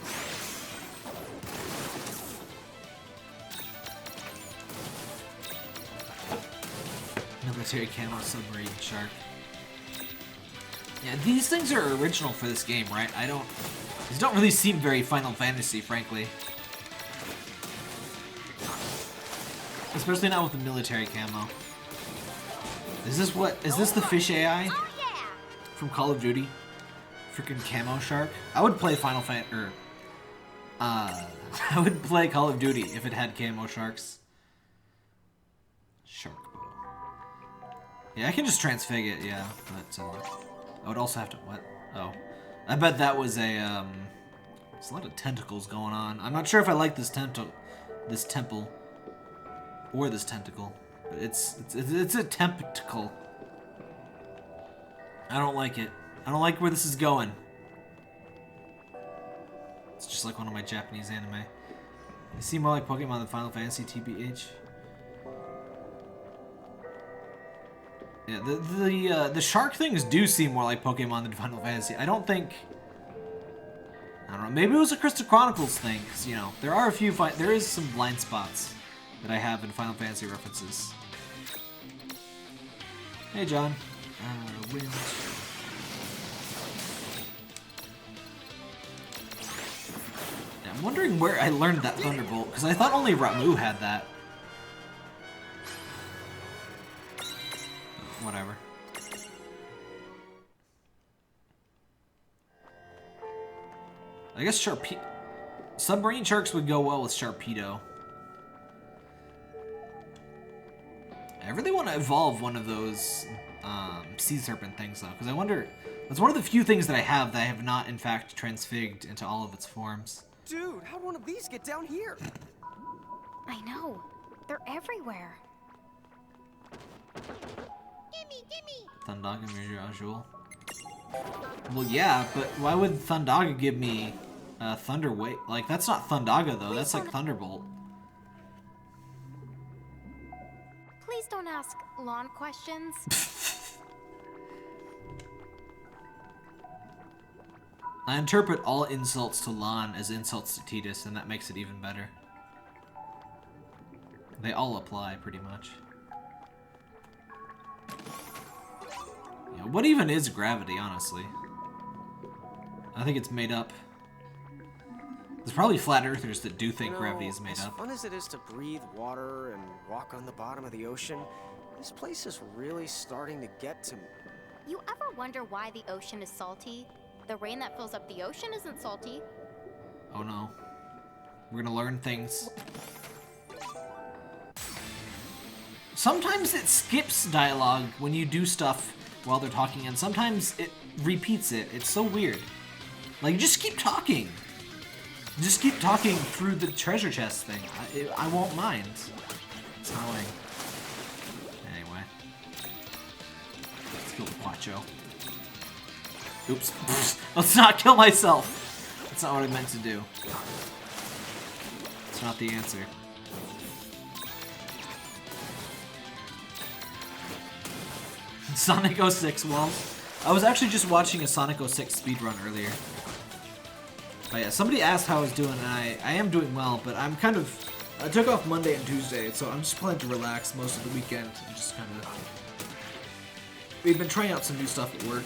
S1: Military camo submarine shark. Yeah, these things are original for this game, right? These don't really seem very Final Fantasy, frankly. Especially not with the military camo. Is this the fish AI? From Call of Duty? Freaking camo shark? I would play Final Fantasy, I would play Call of Duty if it had camo sharks. Shark. Yeah, I can just transfig it, yeah, but I would also have to, what? Oh. I bet that was a, there's a lot of tentacles going on. I'm not sure if I like this temple, or this tentacle, but it's a tentacle. I don't like it. I don't like where this is going. It's just like one of my Japanese anime. They seem more like Pokemon than Final Fantasy, TBH. Yeah, the shark things do seem more like Pokemon than Final Fantasy. I don't know, maybe it was a Crystal Chronicles thing, because, you know, there is some blind spots that I have in Final Fantasy references. Hey, John. Wind. Yeah, I'm wondering where I learned that Thunderbolt, because I thought only Ramu had that. Whatever. I guess submarine sharks would go well with Sharpedo. I really want to evolve one of those sea serpent things though, because I wonder, that's one of the few things that I have not in fact transfigured into all of its forms.
S2: Dude, how'd one of these get down here?
S4: I know. They're everywhere.
S1: Thundaga, Mira, Azul. Well, yeah, but why would Thundaga give me Thunder Wave? Like, that's not Thundaga, though. That's like Thunderbolt.
S4: Please don't ask lawn questions.
S1: I interpret all insults to Lon as insults to Tidus, and that makes it even better. They all apply, pretty much. Yeah, what even is gravity, honestly? I think it's made up. There's probably flat earthers that do think gravity is made up.
S2: As fun as it is to breathe water and walk on the bottom of the ocean, this place is really starting to get to me.
S4: You ever wonder why the ocean is salty? The rain that fills up the ocean isn't salty.
S1: Oh no. We're gonna learn things. Sometimes it skips dialogue when you do stuff while they're talking, and sometimes it repeats it. It's so weird. Like, just keep talking. Just keep talking through the treasure chest thing. I won't mind. It's annoying. Anyway. Let's kill the Quacho. Oops. Let's not kill myself. That's not what I meant to do. It's not the answer. Sonic 06, well, I was actually just watching a Sonic 06 speedrun earlier. But yeah, somebody asked how I was doing, and I am doing well, but I took off Monday and Tuesday, so I'm just planning to relax most of the weekend and just kind of... We've been trying out some new stuff at work.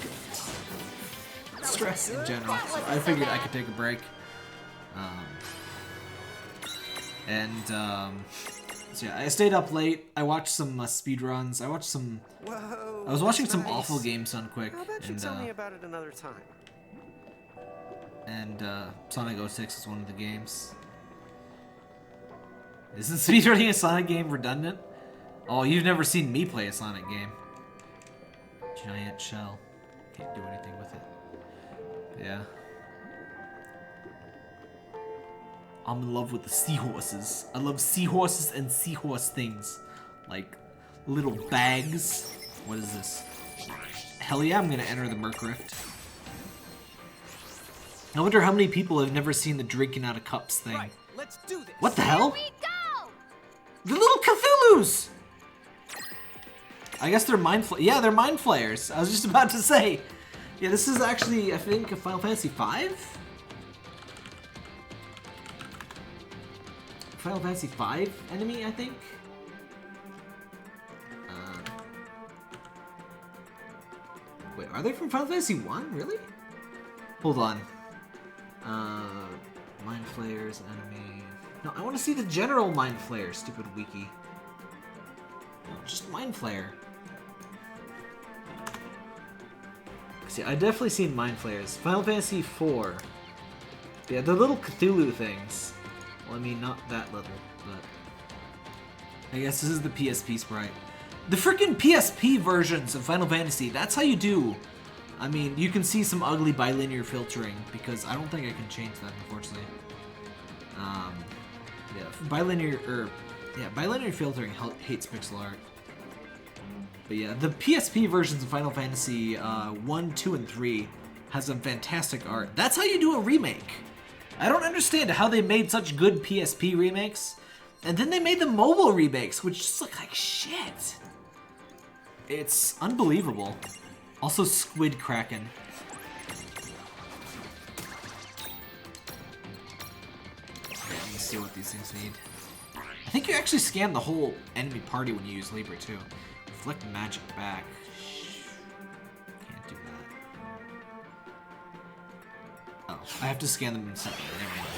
S1: Stress in general, so I figured I could take a break. So yeah, I stayed up late. I watched some speedruns. I was watching some awful games done quick.
S2: I bet you tell me about it another time.
S1: And Sonic 06 is one of the games. Isn't speedrunning a Sonic game redundant? Oh, you've never seen me play a Sonic game. Giant shell. Can't do anything with it. Yeah. I'm in love with the seahorses. I love seahorses and seahorse things. Like little bags. What is this? Hell yeah, I'm gonna enter the Merc Rift. I wonder how many people have never seen the drinking out of cups thing.
S2: Right, let's do this.
S1: What the hell?
S4: Here we go!
S1: The little Cthulhu's! I guess they're yeah, they're mind flayers. I was just about to say. Yeah, this is actually, I think, a Final Fantasy V? Final Fantasy V enemy, I think? Wait, are they from Final Fantasy 1? Really? Hold on. Mind Flayers, enemy... No, I want to see the general Mind Flayer, stupid wiki. No, just Mind Flayer. See, I've definitely seen Mind Flayers. Final Fantasy IV. Yeah, the little Cthulhu things. Well, I mean, not that little, but... I guess this is the PSP sprite. The freaking PSP versions of Final Fantasy, that's how you do... I mean, you can see some ugly bilinear filtering, because I don't think I can change that, unfortunately. Yeah, bilinear filtering hates pixel art. But yeah, the PSP versions of Final Fantasy 1, 2, and 3 has some fantastic art. That's how you do a remake. I don't understand how they made such good PSP remakes, and then they made the mobile remakes, which just look like shit. It's unbelievable. Also, Squid Kraken. Okay, let me see what these things need. I think you actually scan the whole enemy party when you use Libra too. Reflect magic back. Can't do that. Oh, I have to scan them separately. Never mind.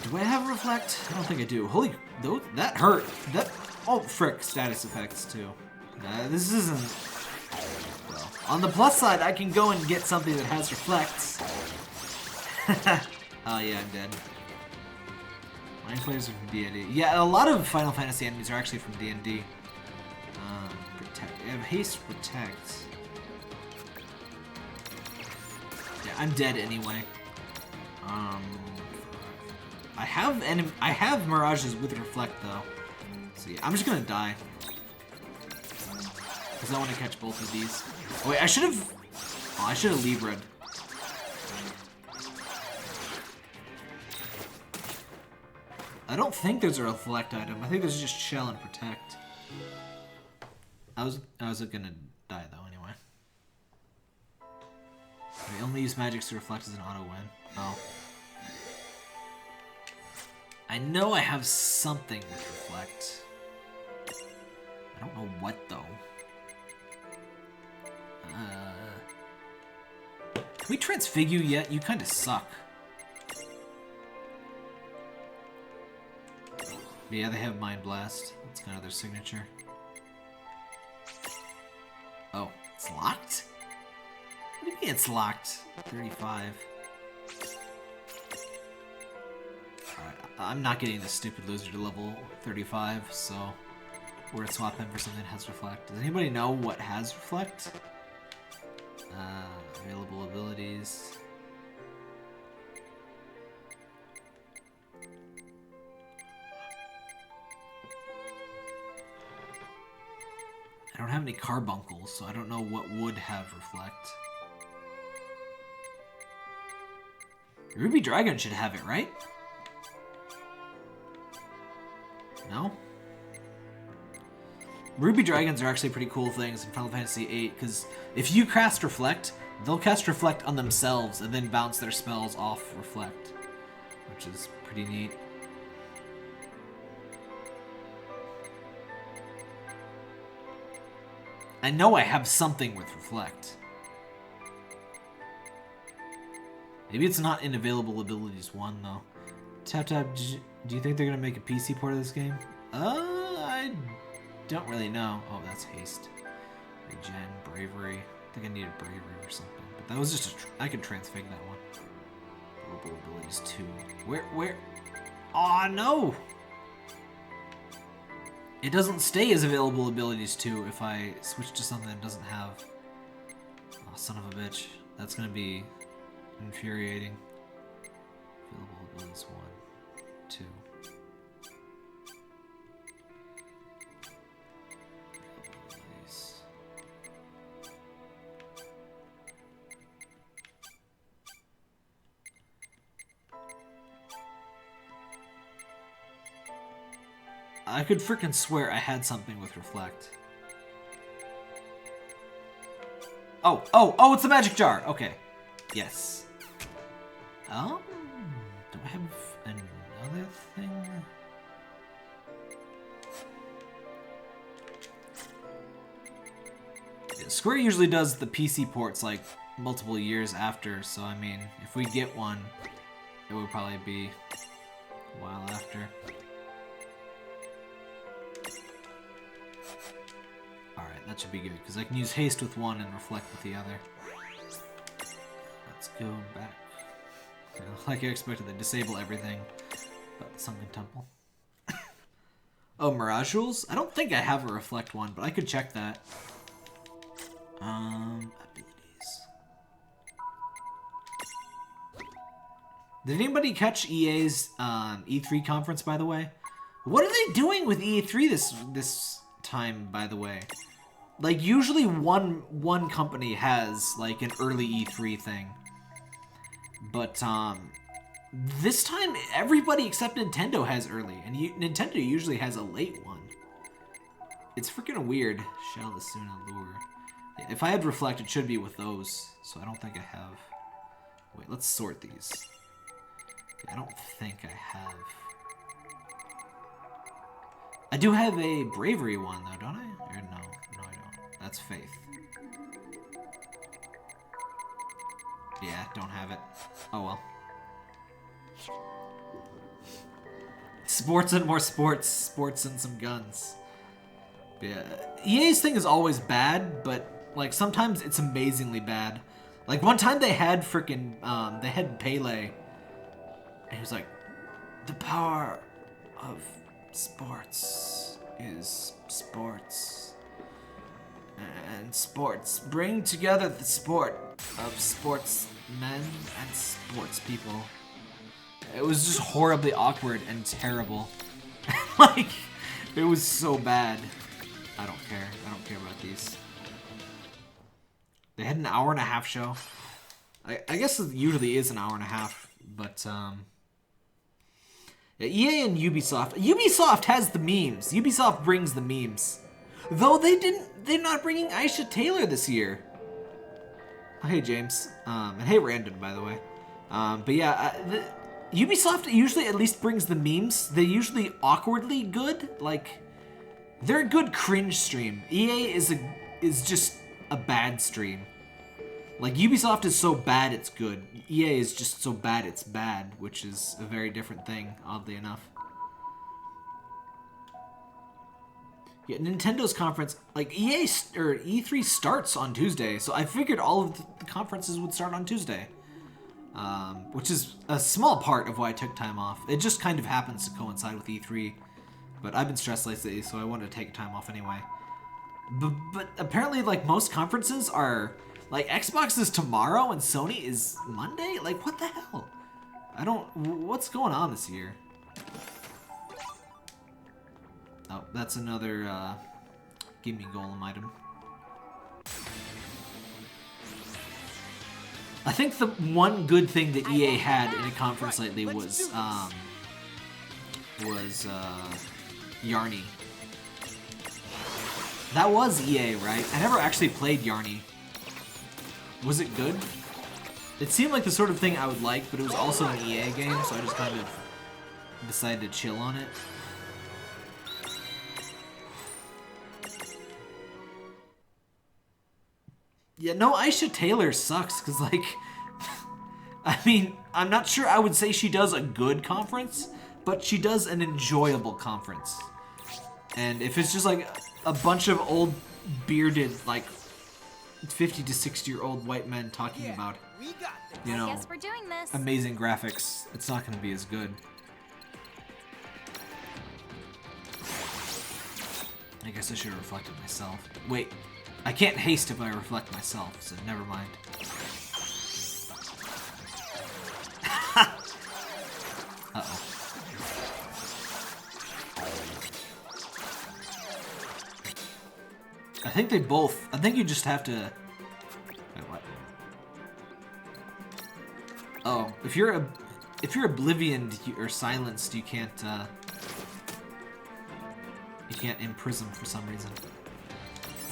S1: Do I have reflect? I don't think I do. Holy, that hurt. That frick, status effects too. This isn't. Well, on the plus side, I can go and get something that has reflects. Oh yeah, I'm dead. Mind flayers are from D&D. Yeah, a lot of Final Fantasy enemies are actually from D&D. Protect. I have haste, protect. Yeah, I'm dead anyway. I have mirages with reflect though. So yeah, I'm just gonna die. Because I want to catch both of these. Oh wait, I should have Libra'd. I don't think there's a reflect item. I think there's just shell and protect. I was gonna die though anyway. We only use magics to reflect as an auto win. Oh. I know I have something with reflect. I don't know what though. Can we transfigure yet? You kind of suck. Yeah, they have Mind Blast. That's kind of their signature. Oh, it's locked? What do you mean it's locked? 35. Alright, I'm not getting this stupid loser to level 35, so we're gonna swap him for something that has Reflect. Does anybody know what has Reflect? Available abilities. I don't have any carbuncles, so I don't know what would have Reflect. Ruby Dragon should have it, right? No? Ruby Dragons are actually pretty cool things in Final Fantasy VIII, because if you cast Reflect, they'll cast Reflect on themselves and then bounce their spells off Reflect, which is pretty neat. I know I have something with Reflect. Maybe it's not in Available Abilities 1, though. Tap Tap, do you think they're going to make a PC port of this game? I don't really know. Oh, that's Haste. Regen, Bravery. I think I needed Bravery or something. But that was just I could transfig that one. Available Abilities 2. Where? Aw, no! It doesn't stay as Available Abilities 2 if I switch to something that doesn't have... Oh, son of a bitch. That's gonna be infuriating. Available Abilities 1, 2. Abilities. I could freaking swear I had something with Reflect. Oh, it's a magic jar. Okay. Yes. Do I have another thing? Yeah, Square usually does the PC ports like multiple years after, so I mean, if we get one, it would probably be a while after. Alright, that should be good, because I can use Haste with one and Reflect with the other. Let's go back. Like I expected, they disable everything but the Sunken Temple. Oh, Mirage Rules? I don't think I have a Reflect one, but I could check that. Abilities. Did anybody catch EA's E3 conference, by the way? What are they doing with E3 this time, by the way? Like, usually one company has, like, an early E3 thing. But, this time, everybody except Nintendo has early. And Nintendo usually has a late one. It's freaking weird. Shall the soon allure. Yeah, if I had Reflect, it should be with those. So I don't think I have... Wait, let's sort these. I don't think I have... I do have a Bravery one, though, don't I? Or no. No, I don't. That's Faith. Yeah, don't have it. Oh, well. Sports and more sports. Sports and some guns. Yeah. EA's thing is always bad, but, like, sometimes it's amazingly bad. Like, one time they had freaking, they had Pele. And he was like, the power of sports is sports. And sports. Bring together the sport of sportsmen and sports people. It was just horribly awkward and terrible. Like, it was so bad. I don't care. I don't care about these. They had an hour-and-a-half show. I guess it usually is an hour-and-a-half, but, yeah, EA and Ubisoft. Ubisoft has the memes. Ubisoft brings the memes. Though they're not bringing Aisha Taylor this year. Oh, hey, James. And hey, Randon, by the way. But yeah, Ubisoft usually at least brings the memes. They're usually awkwardly good. Like, they're a good cringe stream. EA is just a bad stream. Like, Ubisoft is so bad it's good. EA is just so bad it's bad, which is a very different thing, oddly enough. Yeah, Nintendo's conference, like, E3 starts on Tuesday, so I figured all of the conferences would start on Tuesday. Which is a small part of why I took time off. It just kind of happens to coincide with E3. But I've been stressed lately, so I wanted to take time off anyway. But apparently, like, most conferences are... Like, Xbox is tomorrow and Sony is Monday? Like, what the hell? I don't... What's going on this year? Oh, that's another, Gimme Golem item. I think the one good thing that EA had in a conference lately was Yarny. That was EA, right? I never actually played Yarny. Was it good? It seemed like the sort of thing I would like, but it was also an EA game, so I just kind of decided to chill on it. Yeah, no, Aisha Taylor sucks, because, like, I mean, I'm not sure I would say she does a good conference, but she does an enjoyable conference. And if it's just, like, a bunch of old, bearded, like, 50 to 60-year-old white men talking about, you know,
S4: guess we're doing this.
S1: Amazing graphics, it's not going to be as good. I guess I should have reflected myself. Wait. I can't haste if I reflect myself, so never mind. Uh-oh. I think they both... I think you just have to... Wait, what? Oh, if you're oblivioned or silenced, you can't imprison for some reason.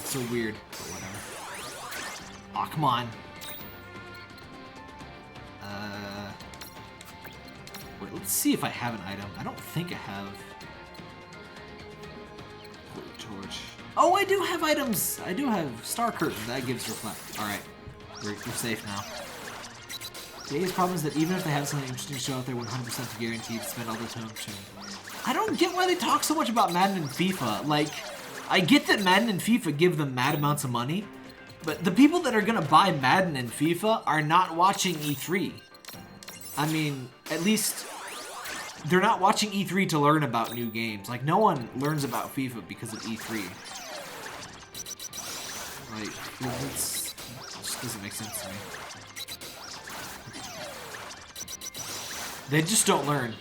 S1: It's so weird, but whatever. Aw, come on. Wait, let's see if I have an item. I don't think I have. Torch. Oh, I do have items! I do have Star Curtain. That gives Reflect. Alright. We're safe now. The biggest problem is that even if they have something interesting to show up, they're 100% guaranteed to spend all their time showing. I don't get why they talk so much about Madden and FIFA. Like, I get that Madden and FIFA give them mad amounts of money, but the people that are gonna buy Madden and FIFA are not watching E3. I mean, at least they're not watching E3 to learn about new games. Like, no one learns about FIFA because of E3. Like, it just doesn't make sense to me. They just don't learn.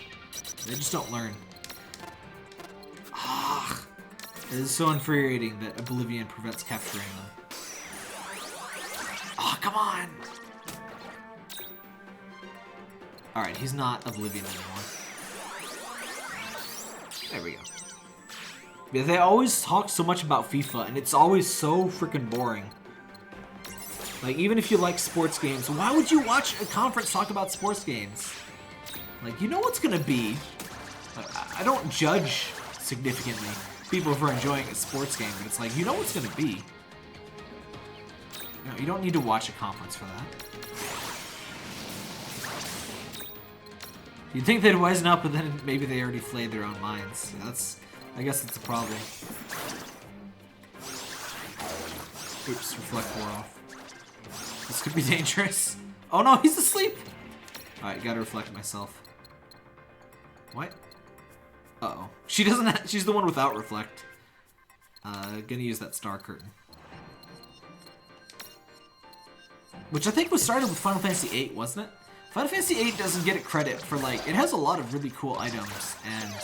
S1: They just don't learn. Ah. It is so infuriating that Oblivion prevents capturing them. Oh, come on! Alright, he's not Oblivion anymore. There we go. Yeah, they always talk so much about FIFA, and it's always so freaking boring. Like, even if you like sports games, why would you watch a conference talk about sports games? Like, you know what's gonna be. Like, I don't judge significantly people for enjoying a sports game, but it's like, you know what's gonna be. You know, you don't need to watch a conference for that. You'd think they'd wisen up, but then maybe they already flayed their own minds. I guess that's a problem. Oops, reflect wore off. This could be dangerous. Oh no, he's asleep! Alright, gotta reflect myself. What? Uh-oh. She doesn't have, she's the one without reflect. Gonna use that star curtain. Which I think was started with Final Fantasy VIII, wasn't it? Final Fantasy VIII doesn't get credit for, like, it has a lot of really cool items, and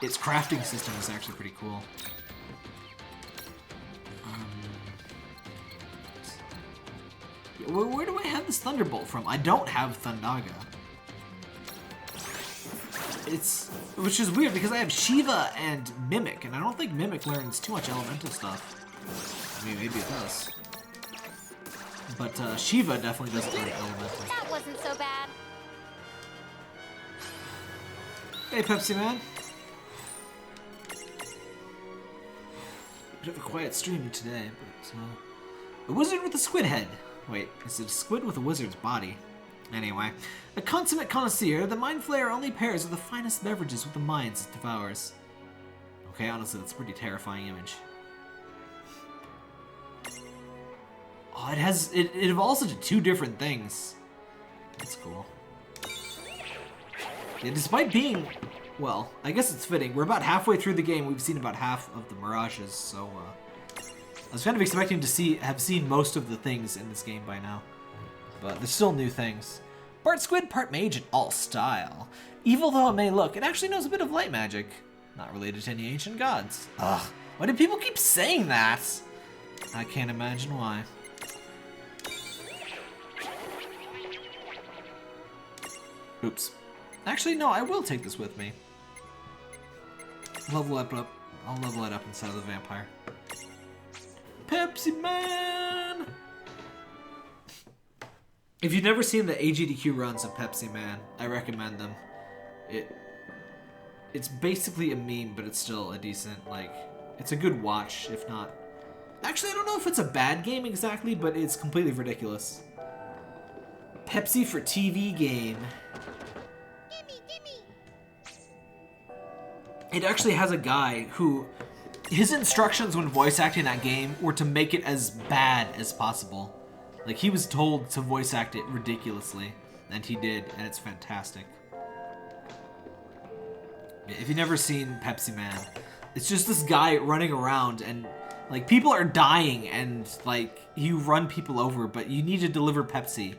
S1: its crafting system is actually pretty cool. Where do I have this Thunderbolt from? I don't have Thundaga. Which is weird because I have Shiva and Mimic, and I don't think Mimic learns too much elemental stuff. I mean, maybe it does. But Shiva definitely doesn't learn elemental.
S4: That wasn't so bad.
S1: Hey, Pepsi Man. Bit of a quiet stream today, but a wizard with a squid head. Wait, is it a squid with a wizard's body? Anyway, a consummate connoisseur, the Mind Flayer only pairs with the finest beverages with the minds it devours. Okay, honestly, that's a pretty terrifying image. Oh, it evolves into two different things. That's cool. Yeah, despite being, well, I guess it's fitting. We're about halfway through the game. We've seen about half of the mirages, so I was kind of expecting to have seen most of the things in this game by now. But there's still new things. Part squid, part mage, and all style. Evil though it may look, it actually knows a bit of light magic. Not related to any ancient gods. Ugh, why do people keep saying that? I can't imagine why. Oops. Actually, no, I will take this with me. I'll level it up inside of the vampire. Pepsi Man! If you've never seen the AGDQ runs of Pepsi Man, I recommend them. It's basically a meme, but it's still a decent, like, it's a good watch, if not. Actually, I don't know if it's a bad game exactly, but it's completely ridiculous. Pepsi for TV game. It actually has a guy who, his instructions when voice acting that game were to make it as bad as possible. Like, he was told to voice act it ridiculously, and he did, and it's fantastic. If you've never seen Pepsi Man, it's just this guy running around, and, like, people are dying, and, like, you run people over, but you need to deliver Pepsi.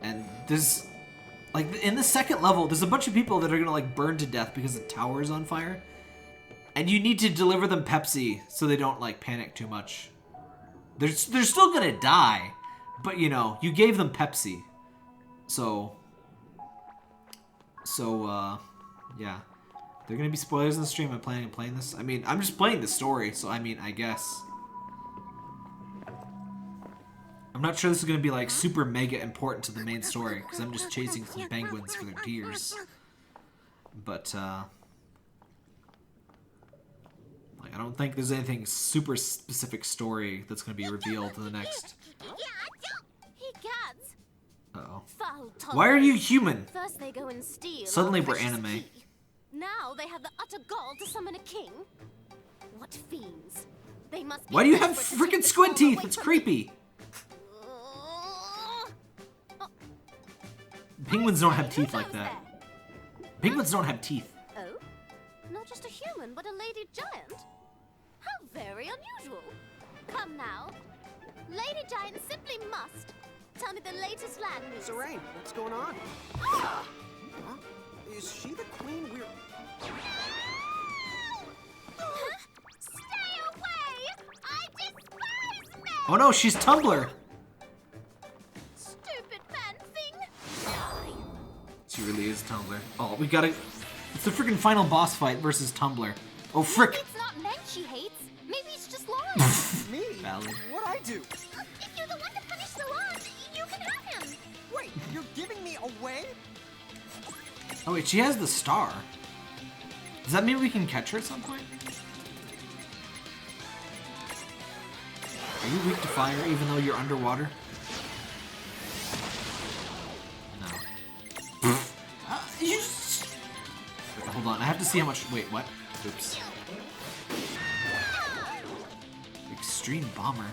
S1: And there's, like, in the second level, there's a bunch of people that are gonna, like, burn to death because the tower is on fire. And you need to deliver them Pepsi so they don't, like, panic too much. They're still gonna die, but, you know, you gave them Pepsi. So, yeah. There are gonna be spoilers in the stream. I'm planning on playing this. I mean, I'm just playing the story, so, I mean, I guess. I'm not sure this is gonna be, like, super mega important to the main story, because I'm just chasing some penguins for their tears. But, like, I don't think there's anything super specific story that's gonna be revealed in the next. Uh-oh. Why are you human?
S4: First they go and steal.
S1: Suddenly we're anime.
S4: Now they have the utter gall to summon a king. What fiends? They must be.
S1: Why do you have freaking squid teeth? It's creepy. Penguins don't have teeth like that. Penguins don't have teeth.
S4: Oh? Not just a human, but a lady giant? How very unusual. Come now. Lady giant simply must. Tell me the latest land news.
S2: Serene, what's going on? Huh? Is she the queen we're...
S4: Huh?
S1: Oh no, she's Tumblr.
S5: Stupid man thing.
S1: She really is Tumblr. Oh, we gotta... It's the freaking final boss fight versus Tumblr. Oh, frick.
S4: Maybe it's not men she hates. Maybe it's just lost.
S2: Me?
S1: Valid.
S2: What'd I do?
S5: If you're the one to punish the lost, you can have him.
S2: Wait, you're giving me away?
S1: Oh wait, she has the star. Does that mean we can catch her at some point? Are you weak to fire even though you're underwater? No. You just... Wait, hold on, I have to see how much... Wait, what? Oops. Extreme Bomber.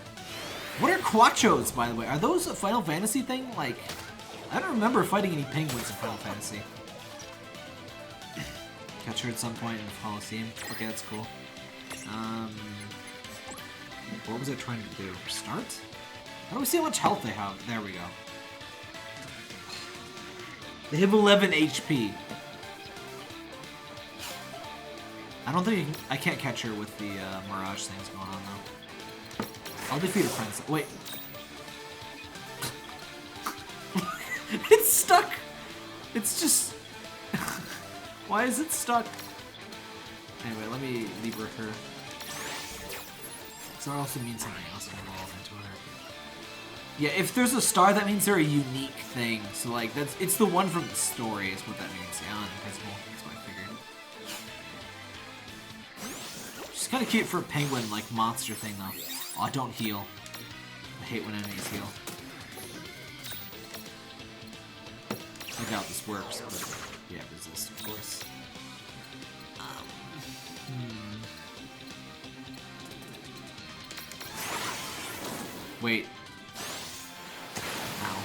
S1: What are Quachos, by the way? Are those a Final Fantasy thing? Like, I don't remember fighting any penguins in Final Fantasy. Catch her at some point in the Coliseum. Okay, that's cool. What was I trying to do? Start? How do we see how much health they have? There we go. They have 11 HP. I don't think I can't catch her with the Mirage things going on though. I'll defeat a friend. Wait. It's stuck. It's just. Why is it stuck? Anyway, let me leave her. So that also means something else can evolve into her. Yeah, if there's a star, that means they're a unique thing. So like, it's the one from the story is what that means. Yeah, in principle, that's what I figured. She's kind of cute for a penguin, like monster thing though. Oh, don't heal. I hate when enemies heal. I doubt this works, but yeah, resist, of course. Wait. Ow.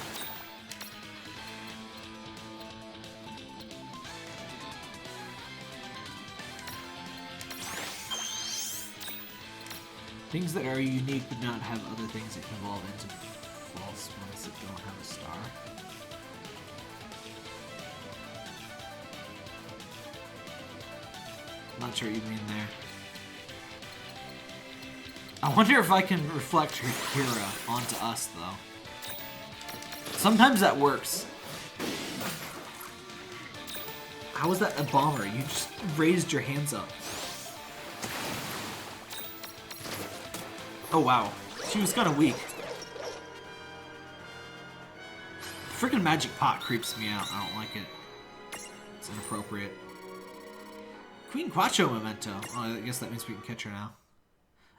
S1: Things that are unique but not have other things that can evolve into false ones that don't have a star. Not sure what you mean there. I wonder if I can reflect her Kira onto us, though. Sometimes that works. How was that a bomber? You just raised your hands up. Oh, wow. She was kind of weak. Freaking magic pot creeps me out. I don't like it. It's inappropriate. Queen Quacho memento. Oh, I guess that means we can catch her now.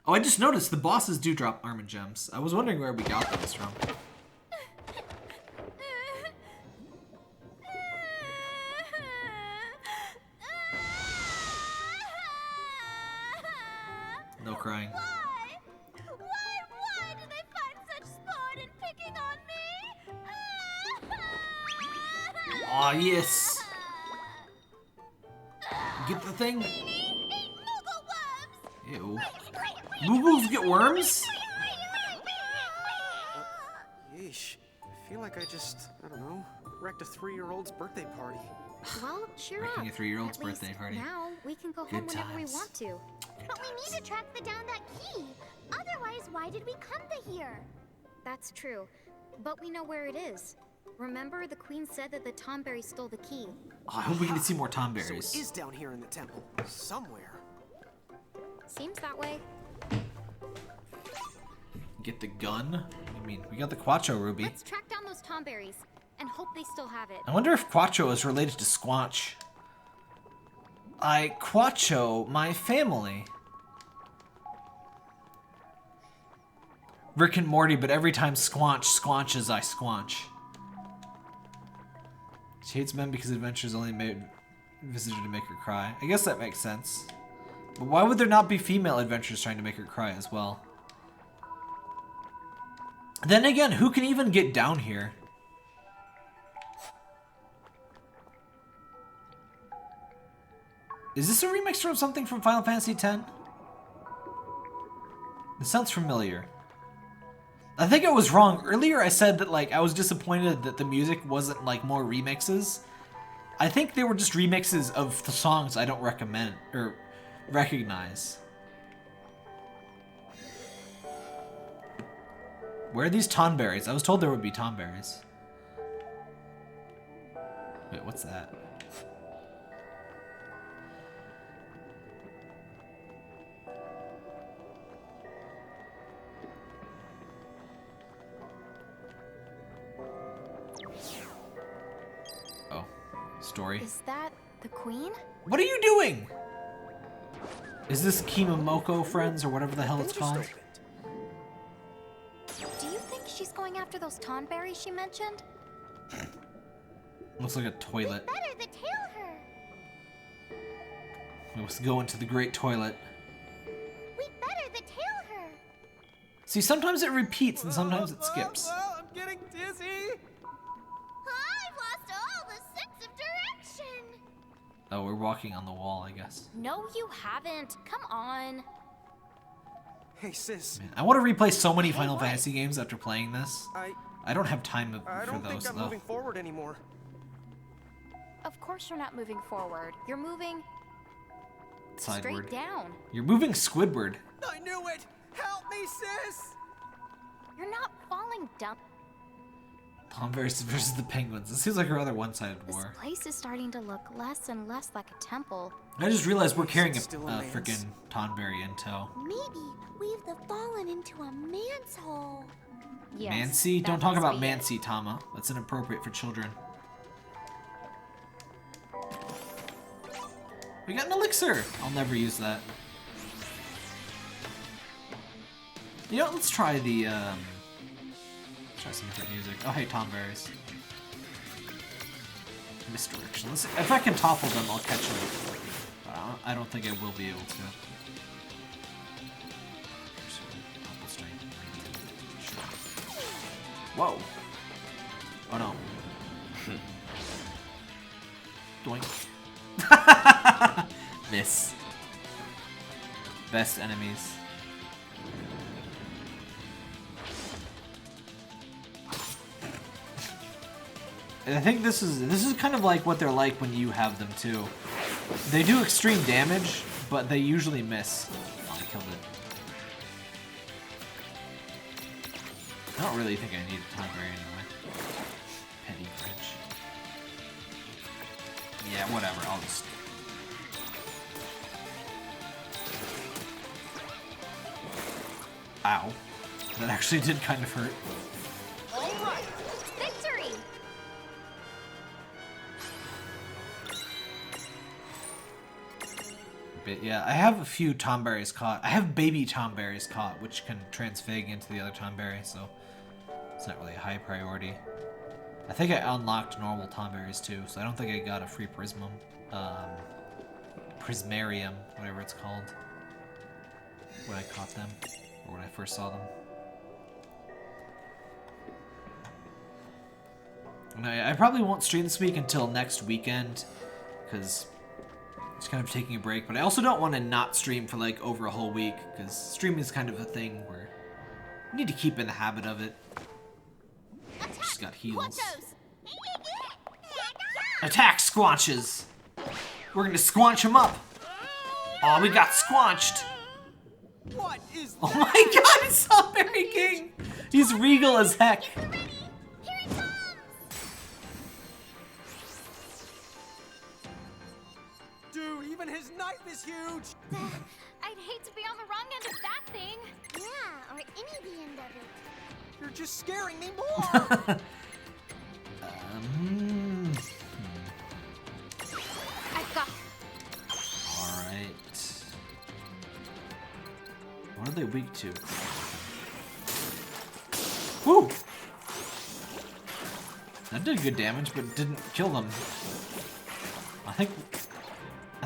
S1: Oh, I just noticed the bosses do drop armor gems. I was wondering where we got those from. No crying.
S5: Why do they find such sport in picking on me?
S1: Aw, yes. Get the thing. Ew. Moogles get worms?
S2: Yeesh. I feel like I just, I don't know, wrecked a 3-year-old's birthday party.
S4: Well, cheer up.
S1: Wrecking a 3-year-old's
S4: At least
S1: birthday party.
S4: Now we can go
S1: Good
S4: home whenever we
S1: times.
S4: want to.
S5: But we need to track down that key. Otherwise, why did we come to here?
S4: That's true. But we know where it is. Remember, the queen said that the Tomberry stole the key.
S1: Oh, I hope we get to see more
S2: So
S1: Tomberries.
S2: it is down here in the temple, somewhere.
S4: Seems that way.
S1: Get the gun? I mean, we got the Quacho ruby.
S4: Let's track down those Tomberries and hope they still have it.
S1: I wonder if Quacho is related to Squanch. I Quacho my family. Rick and Morty, but every time Squanch squanches, I squanch. She hates men because adventures only made visitor to make her cry. I guess that makes sense. But why would there not be female adventurers trying to make her cry as well? Then again, who can even get down here? Is this a remix from something from Final Fantasy X? It sounds familiar. I think I was wrong. Earlier I said that like I was disappointed that the music wasn't like more remixes. I think they were just remixes of the songs I don't recommend or recognize. Where are these tonberries? I was told there would be tonberries. Wait, what's that? Oh, story.
S4: Is that the queen?
S1: What are you doing? Is this Kimimoko Friends or whatever the hell it's called?
S4: Do you think she's going after those tonberries she mentioned?
S1: Looks like a toilet.
S5: Better the tail her.
S1: Let's go into the great toilet.
S5: We better the tail her.
S1: See, sometimes it repeats and sometimes it skips.
S2: I'm getting dizzy.
S5: I've lost all the sense of direction.
S1: Oh, we're walking on the wall, I guess.
S4: No, you haven't. Come on.
S2: Hey, sis.
S1: Man, I want to replay so many Final Fantasy games after playing this.
S2: I
S1: don't have time
S2: I
S1: for
S2: don't
S1: those,
S2: think I'm
S1: though.
S2: moving forward anymore.
S4: Of course you're not moving forward. You're moving
S1: Sideward.
S4: straight down.
S1: You're moving Squidward.
S2: I knew it! Help me, sis!
S4: You're not falling down.
S1: Tom versus the penguins. It seems like a rather one-sided
S4: This
S1: war.
S4: place is starting to look less and less like a temple.
S1: I just realized we're carrying a
S2: Still a man's.
S1: freaking Tonberry in tow.
S5: Maybe we've fallen into a man's hole.
S4: Yes,
S1: Mancy? Don't
S4: that
S1: talk
S4: must
S1: about
S4: be it.
S1: Mancy, Tama. That's inappropriate for children. We got an elixir! I'll never use that. You know, let's try the, let's try some different music. Oh, hey, Tonberries. Misdirection. Let's see. If I can topple them, I'll catch them. But I don't think I will be able to. Whoa. Oh no. Doink. Miss. Best enemies. And I think this is kind of like what they're like when you have them too. They do extreme damage, but they usually miss. Oh, I killed it. I don't really think I need a Tonberry anyway. Petty fridge. Yeah, whatever. I'll just. Ow. That actually did kind of hurt.
S4: All right, victory!
S1: But yeah, I have a few Tonberries caught. I have baby Tonberries caught, which can transfig into the other Tonberry, so it's not really a high priority. I think I unlocked normal Tonberries too, so I don't think I got a free Prismum. Prismarium, whatever it's called. When I caught them, or when I first saw them. And I probably won't stream this week until next weekend, because it's kind of taking a break. But I also don't want to not stream for like over a whole week, because streaming is kind of a thing where you need to keep in the habit of it. Just got heals. Attack, squanches! We're gonna squanch him up! Oh, we got squanched!
S2: What is
S1: Oh my god, it's Strawberry King! He's regal as heck.
S2: Dude, even his knife is huge!
S14: I'd hate to be on the wrong end of that thing.
S5: Yeah, or any the end of it.
S2: You're just scaring me more!
S4: I've got.
S1: Alright. What are they weak to? Woo! That did good damage, but didn't kill them. I think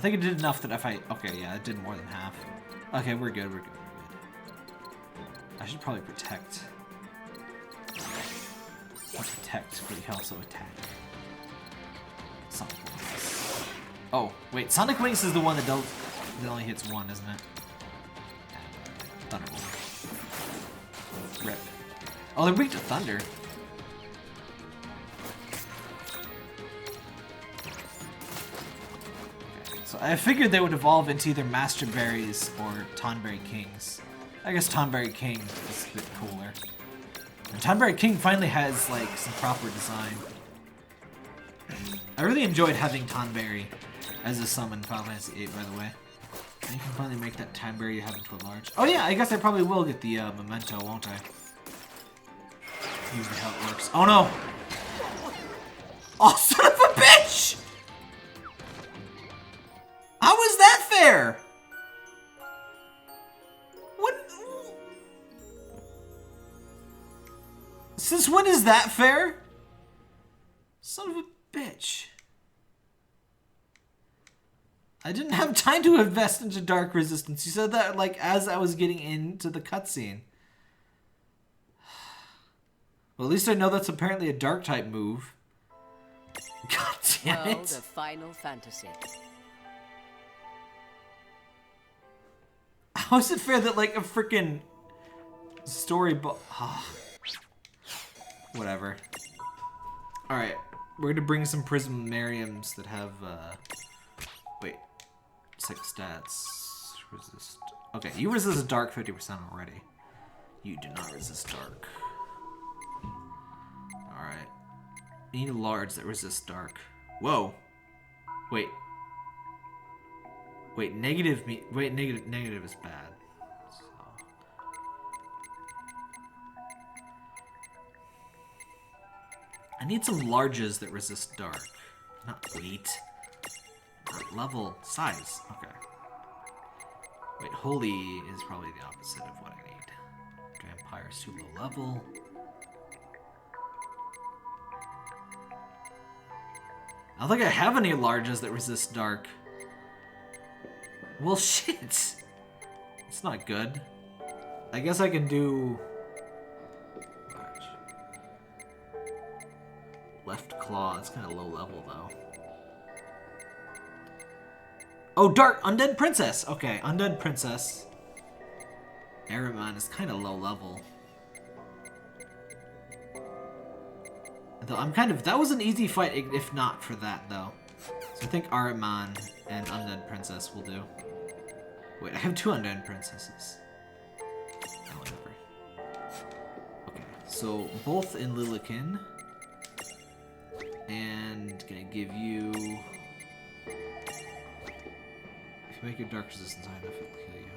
S1: it did enough that if I... Okay, yeah, it did more than half. Okay, we're good, we're good, we're good. I should probably protect. Not protect, but you can also attack. Sonic Wings. Oh, wait, Sonic Wings is the one that only hits one, isn't it? Thunderbolt. Rip. Oh, they're weak to thunder. Okay, so I figured they would evolve into either Master Berries or Tonberry Kings. I guess Tonberry King is a bit cooler. And Tonberry King finally has like some proper design. I really enjoyed having Tonberry as a summon in Final Fantasy VIII, by the way. And you can finally make that Tonberry you have into a large. Oh yeah, I guess I probably will get the memento, won't I? Usually how it works. Oh no! Oh, son of a bitch! How is that fair? What? Since when is that fair? Son of a bitch. I didn't have time to invest into Dark Resistance. You said that like as I was getting into the cutscene. Well, at least I know that's apparently a Dark type move. God damn it.
S18: World of Final Fantasy.
S1: How is it fair that like a freaking story book? Whatever. Alright, we're gonna bring some Prismariums that have, wait. 6 stats. Resist. Okay, you resist dark 50% already. You do not resist dark. Alright. You need a large that resists dark. Whoa. Wait. Wait, negative is bad. So. I need some larges that resist dark. Not weight. Not level. Size. Okay. Wait, holy is probably the opposite of what I need. Vampire is too low level. I don't think I have any larges that resist dark. Well, shit. It's not good. I guess I can do... Left claw. It's kind of low level, though. Oh, dark! Undead Princess! Okay, Undead Princess. Araman is kind of low level. Though I'm kind of... That was an easy fight, if not for that, though. So I think Araman and Undead Princess will do. Wait, I have 2 Undead Princesses. Oh, whatever. Okay, so both in Lilikin. And gonna give you... If you make your dark resistance high enough, it'll kill you.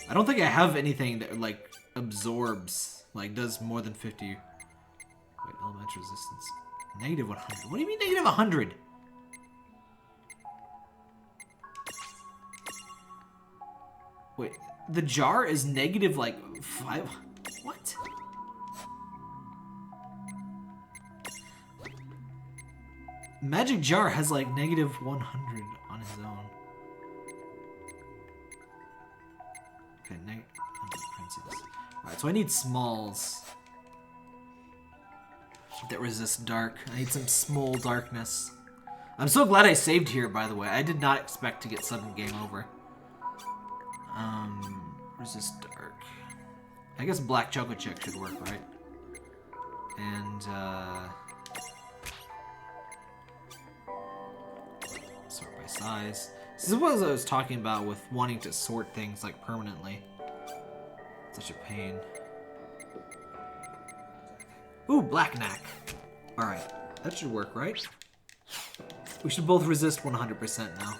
S1: I don't think I have anything that, like, absorbs, like, does more than 50... Wait, elemental resistance. Negative 100. What do you mean negative 100? Wait, the jar is negative, like, 5... What? Magic Jar has, like, negative 100 on his own. Okay, negative princess. Alright, so I need smalls that resist dark. I need some small darkness. I'm so glad I saved here, by the way. I did not expect to get sudden game over. Resist dark. I guess Black Choco Check should work, right? And, sort by size. This is what I was talking about with wanting to sort things, like, permanently. Such a pain. Ooh, Black Knack. Alright, that should work, right? We should both resist 100% now.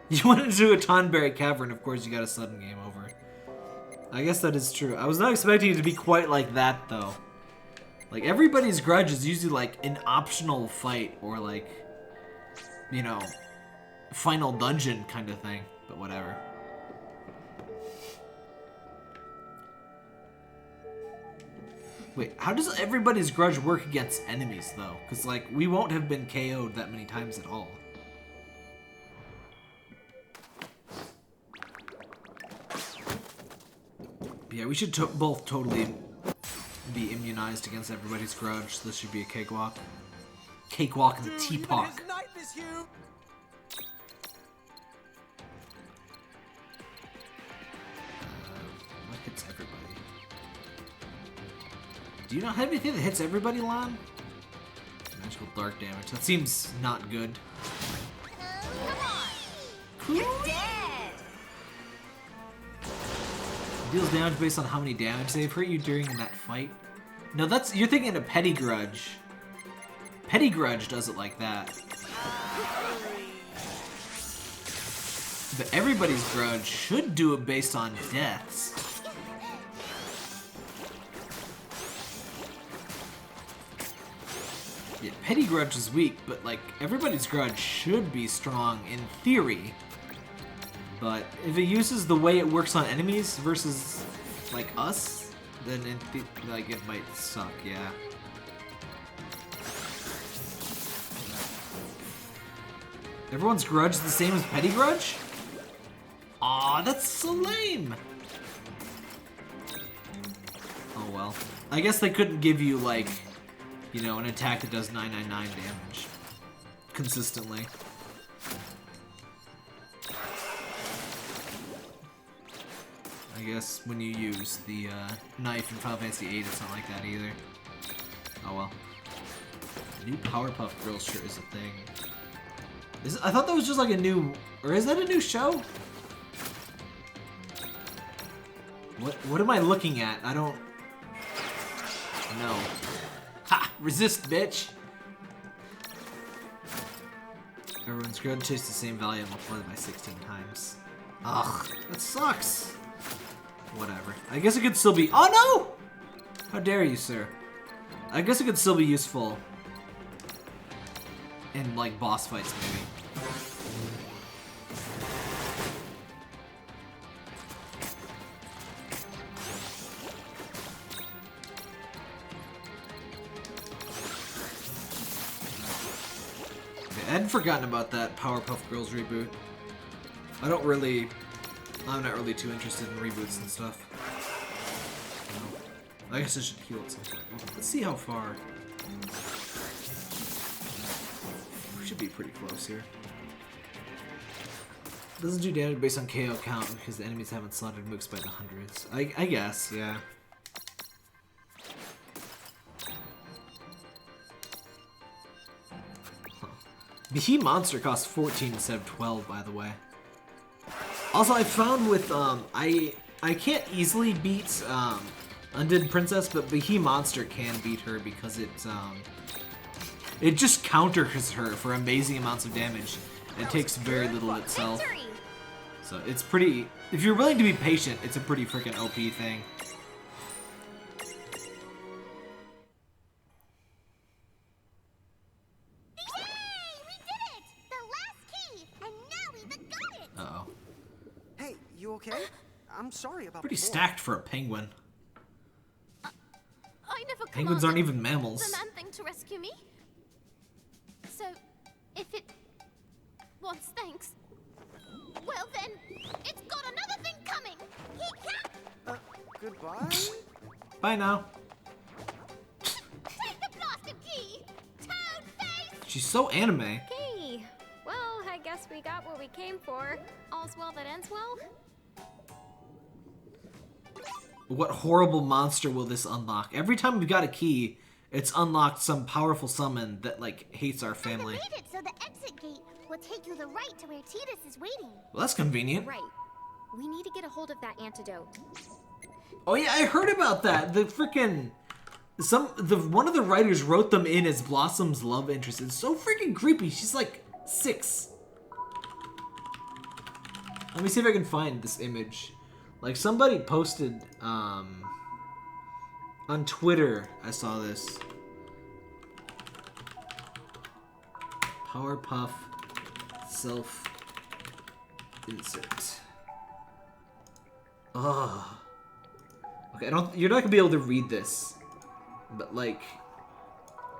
S1: You went into a Tonberry Cavern, of course you got a sudden game over. I guess that is true. I was not expecting it to be quite like that, though. Like, everybody's grudge is usually, like, an optional fight, or, like, you know, final dungeon kind of thing, but whatever. Wait, how does everybody's grudge work against enemies, though? Because, like, we won't have been KO'd that many times at all. Yeah, we should both totally be immunized against everybody's grudge. This should be a cakewalk. Cakewalk and the teapot.
S2: What
S1: hits everybody? Do you not have anything that hits everybody, Lon? Magical dark damage. That seems not good.
S5: Come on! You're dead!
S1: Deals damage based on how many damage they've hurt you during that fight. No, that's you're thinking of Petty Grudge. Petty Grudge does it like that. But everybody's grudge should do it based on deaths. Yeah, Petty Grudge is weak, but like everybody's grudge should be strong in theory. But if it uses the way it works on enemies versus like us, then it might suck, yeah. Everyone's grudge is the same as Petty Grudge? Aw, that's so lame! Oh well. I guess they couldn't give you, like, you know, an attack that does 999 damage. Consistently. I guess when you use the knife in Final Fantasy VIII, it's not like that either. Oh well. The new Powerpuff Girls shirt is a thing. I thought that was just like a new... Or is that a new show? What am I looking at? I don't... know. Ha! Resist, bitch! Everyone's grudge chased the same value and multiplied by 16 times. Ugh, that sucks! Whatever. I guess it could still be... Oh no! How dare you, sir. I guess it could still be useful in, like, boss fights, maybe. I had forgotten about that Powerpuff Girls reboot. I'm not really too interested in reboots and stuff. No. I guess I should heal at some point. Let's see how far. We should be pretty close here. Doesn't do damage based on KO count because the enemies haven't slaughtered mooks by the hundreds. I guess, yeah. The He Monster costs 14 instead of 12, by the way. Also, I found with, I can't easily beat, Undead Princess, but the He Monster can beat her because it just counters her for amazing amounts of damage. It takes very little itself. So it's pretty, if you're willing to be patient, it's a pretty freaking OP thing.
S2: Okay? I'm sorry about
S1: Pretty
S2: before.
S1: stacked for a penguin.
S14: I never
S1: Penguins aren't even mammals.
S14: the man thing to rescue me. So, if it wants thanks, well then, it's got another thing coming.
S2: Goodbye.
S1: Bye now.
S14: Take the blasted key, toad face.
S1: She's so anime.
S6: Okay. Well, I guess we got what we came for. All's well that ends well.
S1: What horrible monster will this unlock? Every time we've got a key, it's unlocked some powerful summon that, like, hates our family.
S5: Activate it so the exit gate will take you the right to where Tidus is waiting.
S1: Well, that's convenient.
S6: Right. We need to get a hold of that antidote.
S1: Oh yeah, I heard about that. The freaking... one of the writers wrote them in as Blossom's love interest. It's so freaking creepy. She's like 6. Let me see if I can find this image. Like, somebody posted, on Twitter, I saw this. Powerpuff self-insert. Ugh. Okay, you're not gonna be able to read this. But, like,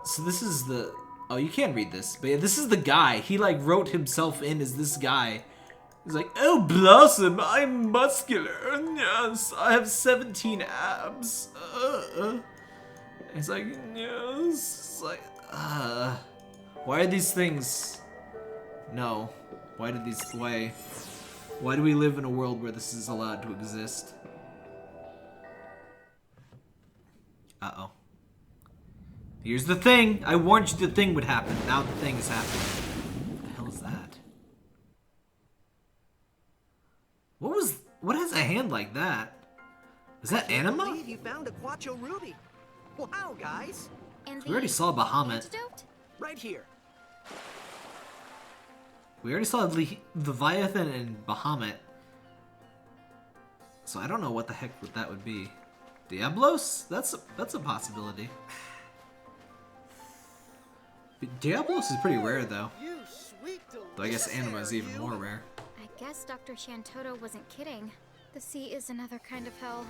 S1: so this is the, oh, you can read this. But yeah, this is the guy. He, like, wrote himself in as this guy. He's like, oh, Blossom, I'm muscular. Yes, I have 17 abs. It's like, yes. It's like, why are these things? No. Why do we live in a world where this is allowed to exist? Uh-oh. Here's the thing. I warned you the thing would happen. Now the thing is happening. What the hell is that? What has a hand like that? Is that
S2: I
S1: Anima?
S2: believe you found a Quacho ruby. Wow, guys.
S4: And
S1: We already saw Bahamut.
S4: antidote?
S2: Right here.
S1: We already saw Leviathan and Bahamut. So I don't know what the heck that would be. Diablos? That's a possibility. But Diablos is pretty rare though.
S2: You sweet
S1: Though I guess Anima is even more rare.
S4: I guess Dr. Shantoto wasn't kidding. The sea is another kind of hell.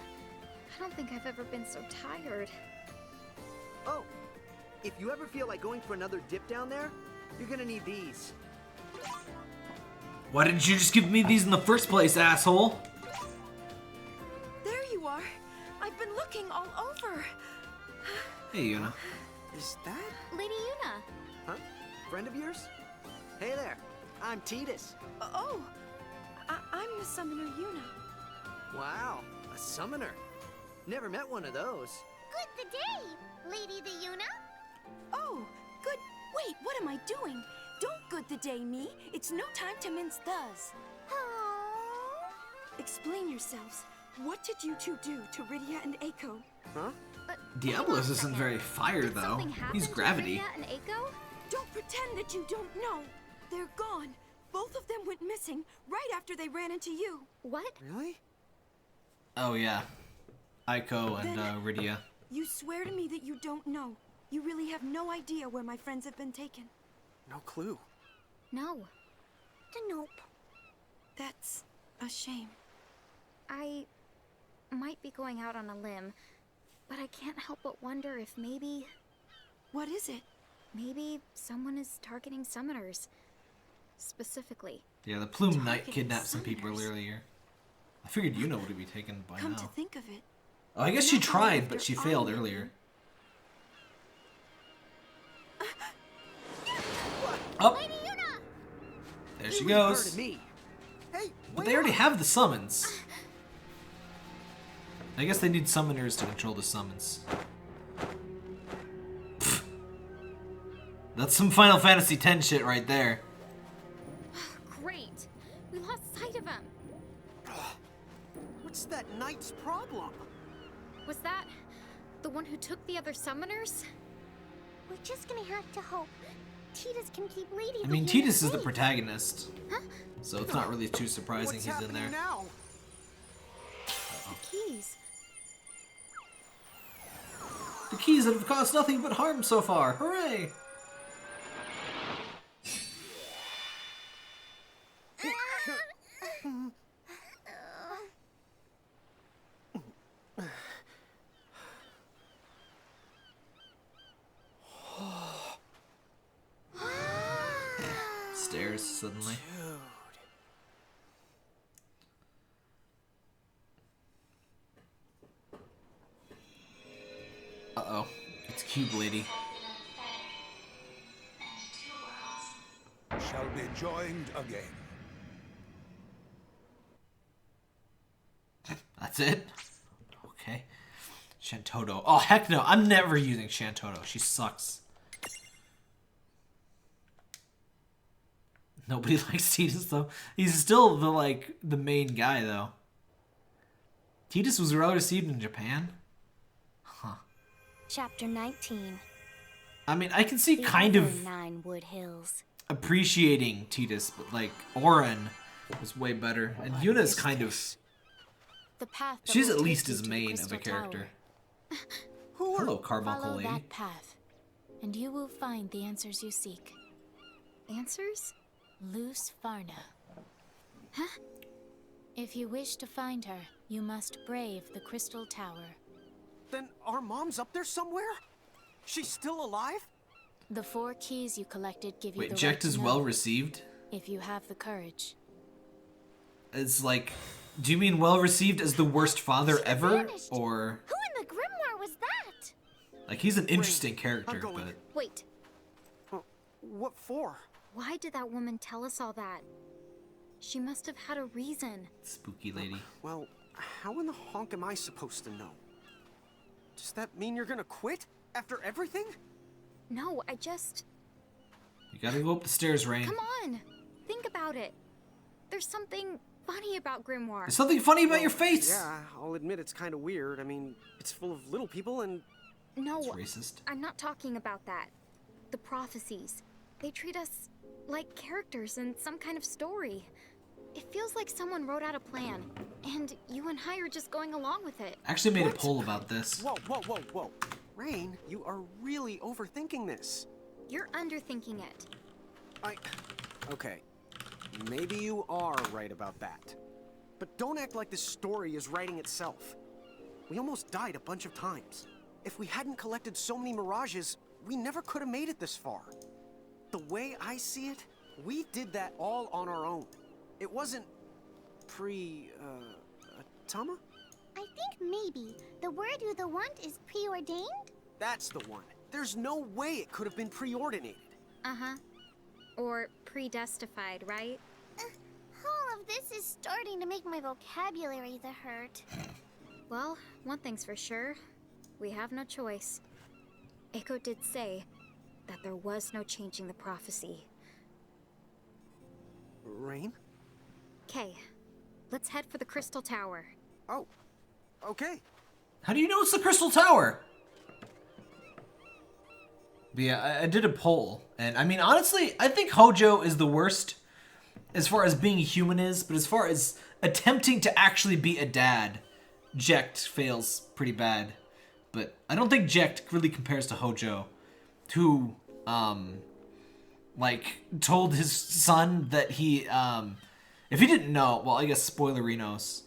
S4: I don't think I've ever been so tired.
S2: Oh, if you ever feel like going for another dip down there, you're gonna need these.
S1: Why didn't you just give me these in the first place, asshole?
S17: There you are. I've been looking all over.
S1: Hey, Yuna.
S2: Is that?
S4: Lady Yuna.
S2: Huh? Friend of yours? Hey there, I'm Titus.
S17: Oh, I'm the summoner Yuna.
S2: Wow, a summoner. Never met one of those.
S5: Good the day, Lady the Yuna.
S17: Oh, good. Wait, what am I doing? Don't good the day, me. It's no time to mince thus.
S5: Oh.
S17: Explain yourselves. What did you two do to Rydia and Eiko?
S2: Huh?
S1: Diablos isn't very fire though. He's gravity.
S4: And Eiko?
S17: Don't pretend that you don't know. They're gone. Both of them went missing right after they ran into you.
S4: What?
S2: Really?
S1: Oh yeah. Eiko and Rydia.
S17: You swear to me that you don't know. You really have no idea where my friends have been taken.
S2: No clue.
S4: No.
S5: Nope.
S17: That's a shame.
S4: I might be going out on a limb, but I can't help but wonder if maybe...
S17: What is it?
S4: Maybe someone is targeting summoners. Specifically.
S1: Yeah, the Plume Knight kidnapped some people earlier. I figured Yuna would be taken by
S17: Come
S1: now.
S17: to think of it.
S1: Oh, I guess she tried, but she failed earlier. Up.
S5: Lady Yuna.
S1: There she
S2: You
S1: goes.
S2: refer to me. Hey,
S1: But they already have the summons. I guess they need summoners to control the summons. Pfft. That's some Final Fantasy X shit right there.
S4: Great. We lost sight of him.
S2: What's that knight's problem?
S4: Was that the one who took the other summoners?
S5: We're just gonna have to hope Titus can keep Lady
S1: I mean,
S5: the Yuna
S1: Titus is the
S5: safe.
S1: protagonist. So it's not really too surprising
S2: What's
S1: he's in
S2: happening
S1: there.
S2: now?
S4: The keys.
S1: The keys that have caused nothing but harm so far. Hooray! Stairs suddenly. Uh-oh. It's Cube Lady.
S11: Shall be joined again.
S1: That's it? Okay. Shantoto. Oh, heck no. I'm never using Shantoto. She sucks. Nobody likes Titus, though. He's still the main guy, though. Titus was well received in Japan? Huh.
S4: Chapter 19.
S1: I mean, I can see kind of
S4: Nine Wood Hills.
S1: appreciating Titus, but, like, Oren was way better. And Yuna's kind of...
S4: The path that
S1: She's
S4: will
S1: at
S4: take
S1: least
S4: you
S1: as
S4: to the
S1: main of
S4: Crystal
S1: a character.
S4: Tower.
S1: Hello, Carbuncle
S4: Follow
S1: Lady.
S4: that path, and you will find the answers you seek. Answers? Luce Farna. Huh? If you wish to find her, you must brave the Crystal Tower.
S2: Then our mom's up there somewhere? She's still alive?
S4: The 4 keys you collected give you
S1: Wait,
S4: the
S1: Jekt
S4: right to
S1: is
S4: know
S1: well received?
S4: if you have the courage.
S1: It's like... Do you mean well received as the worst father ever?
S5: vanished.
S1: Or...
S5: Who in the grimoire was that?
S1: Like, he's an interesting character,
S2: going.
S1: but...
S4: Wait,
S2: What for?
S4: why did that woman tell us all that? She must have had a reason.
S1: Spooky lady.
S2: Well, how in the honk am I supposed to know? Does that mean you're gonna quit? After everything?
S4: No, I just...
S1: You gotta go up the stairs, Rain.
S4: Come on! Think about it. There's something
S14: funny about Grimoire?
S1: There's something funny about your face.
S2: Yeah, I'll admit it's kind of weird. I mean, it's full of little people and...
S14: No,
S1: It's racist.
S14: I'm not talking about that. The prophecies. They treat us like characters in some kind of story. It feels like someone wrote out a plan, and you and I are just going along with it.
S1: I actually made a poll about this.
S2: Whoa, whoa, whoa, whoa. Rain, you are really overthinking this.
S14: You're underthinking it.
S2: Okay, maybe you are right about that. But don't act like this story is writing itself. We almost died a bunch of times. If we hadn't collected so many mirages, we never could have made it this far. The way I see it, we did that all on our own. It wasn't Tama?
S5: I think maybe the word you the want is preordained?
S2: That's the one. There's no way it could have been preordinated.
S14: Uh-huh. Or predestified, right?
S5: All of this is starting to make my vocabulary hurt.
S14: Well, one thing's for sure. We have no choice. Echo did say that there was no changing the prophecy.
S2: Rain?
S14: Okay, let's head for the Crystal Tower.
S2: Oh, okay.
S1: How do you know it's the Crystal Tower? But yeah, I did a poll, and I mean, honestly, I think Hojo is the worst as far as being a human is, but as far as attempting to actually be a dad, Jecht fails pretty bad. But I don't think Jecht really compares to Hojo, who, like, told his son that he, if he didn't know, well, I guess spoilerinos,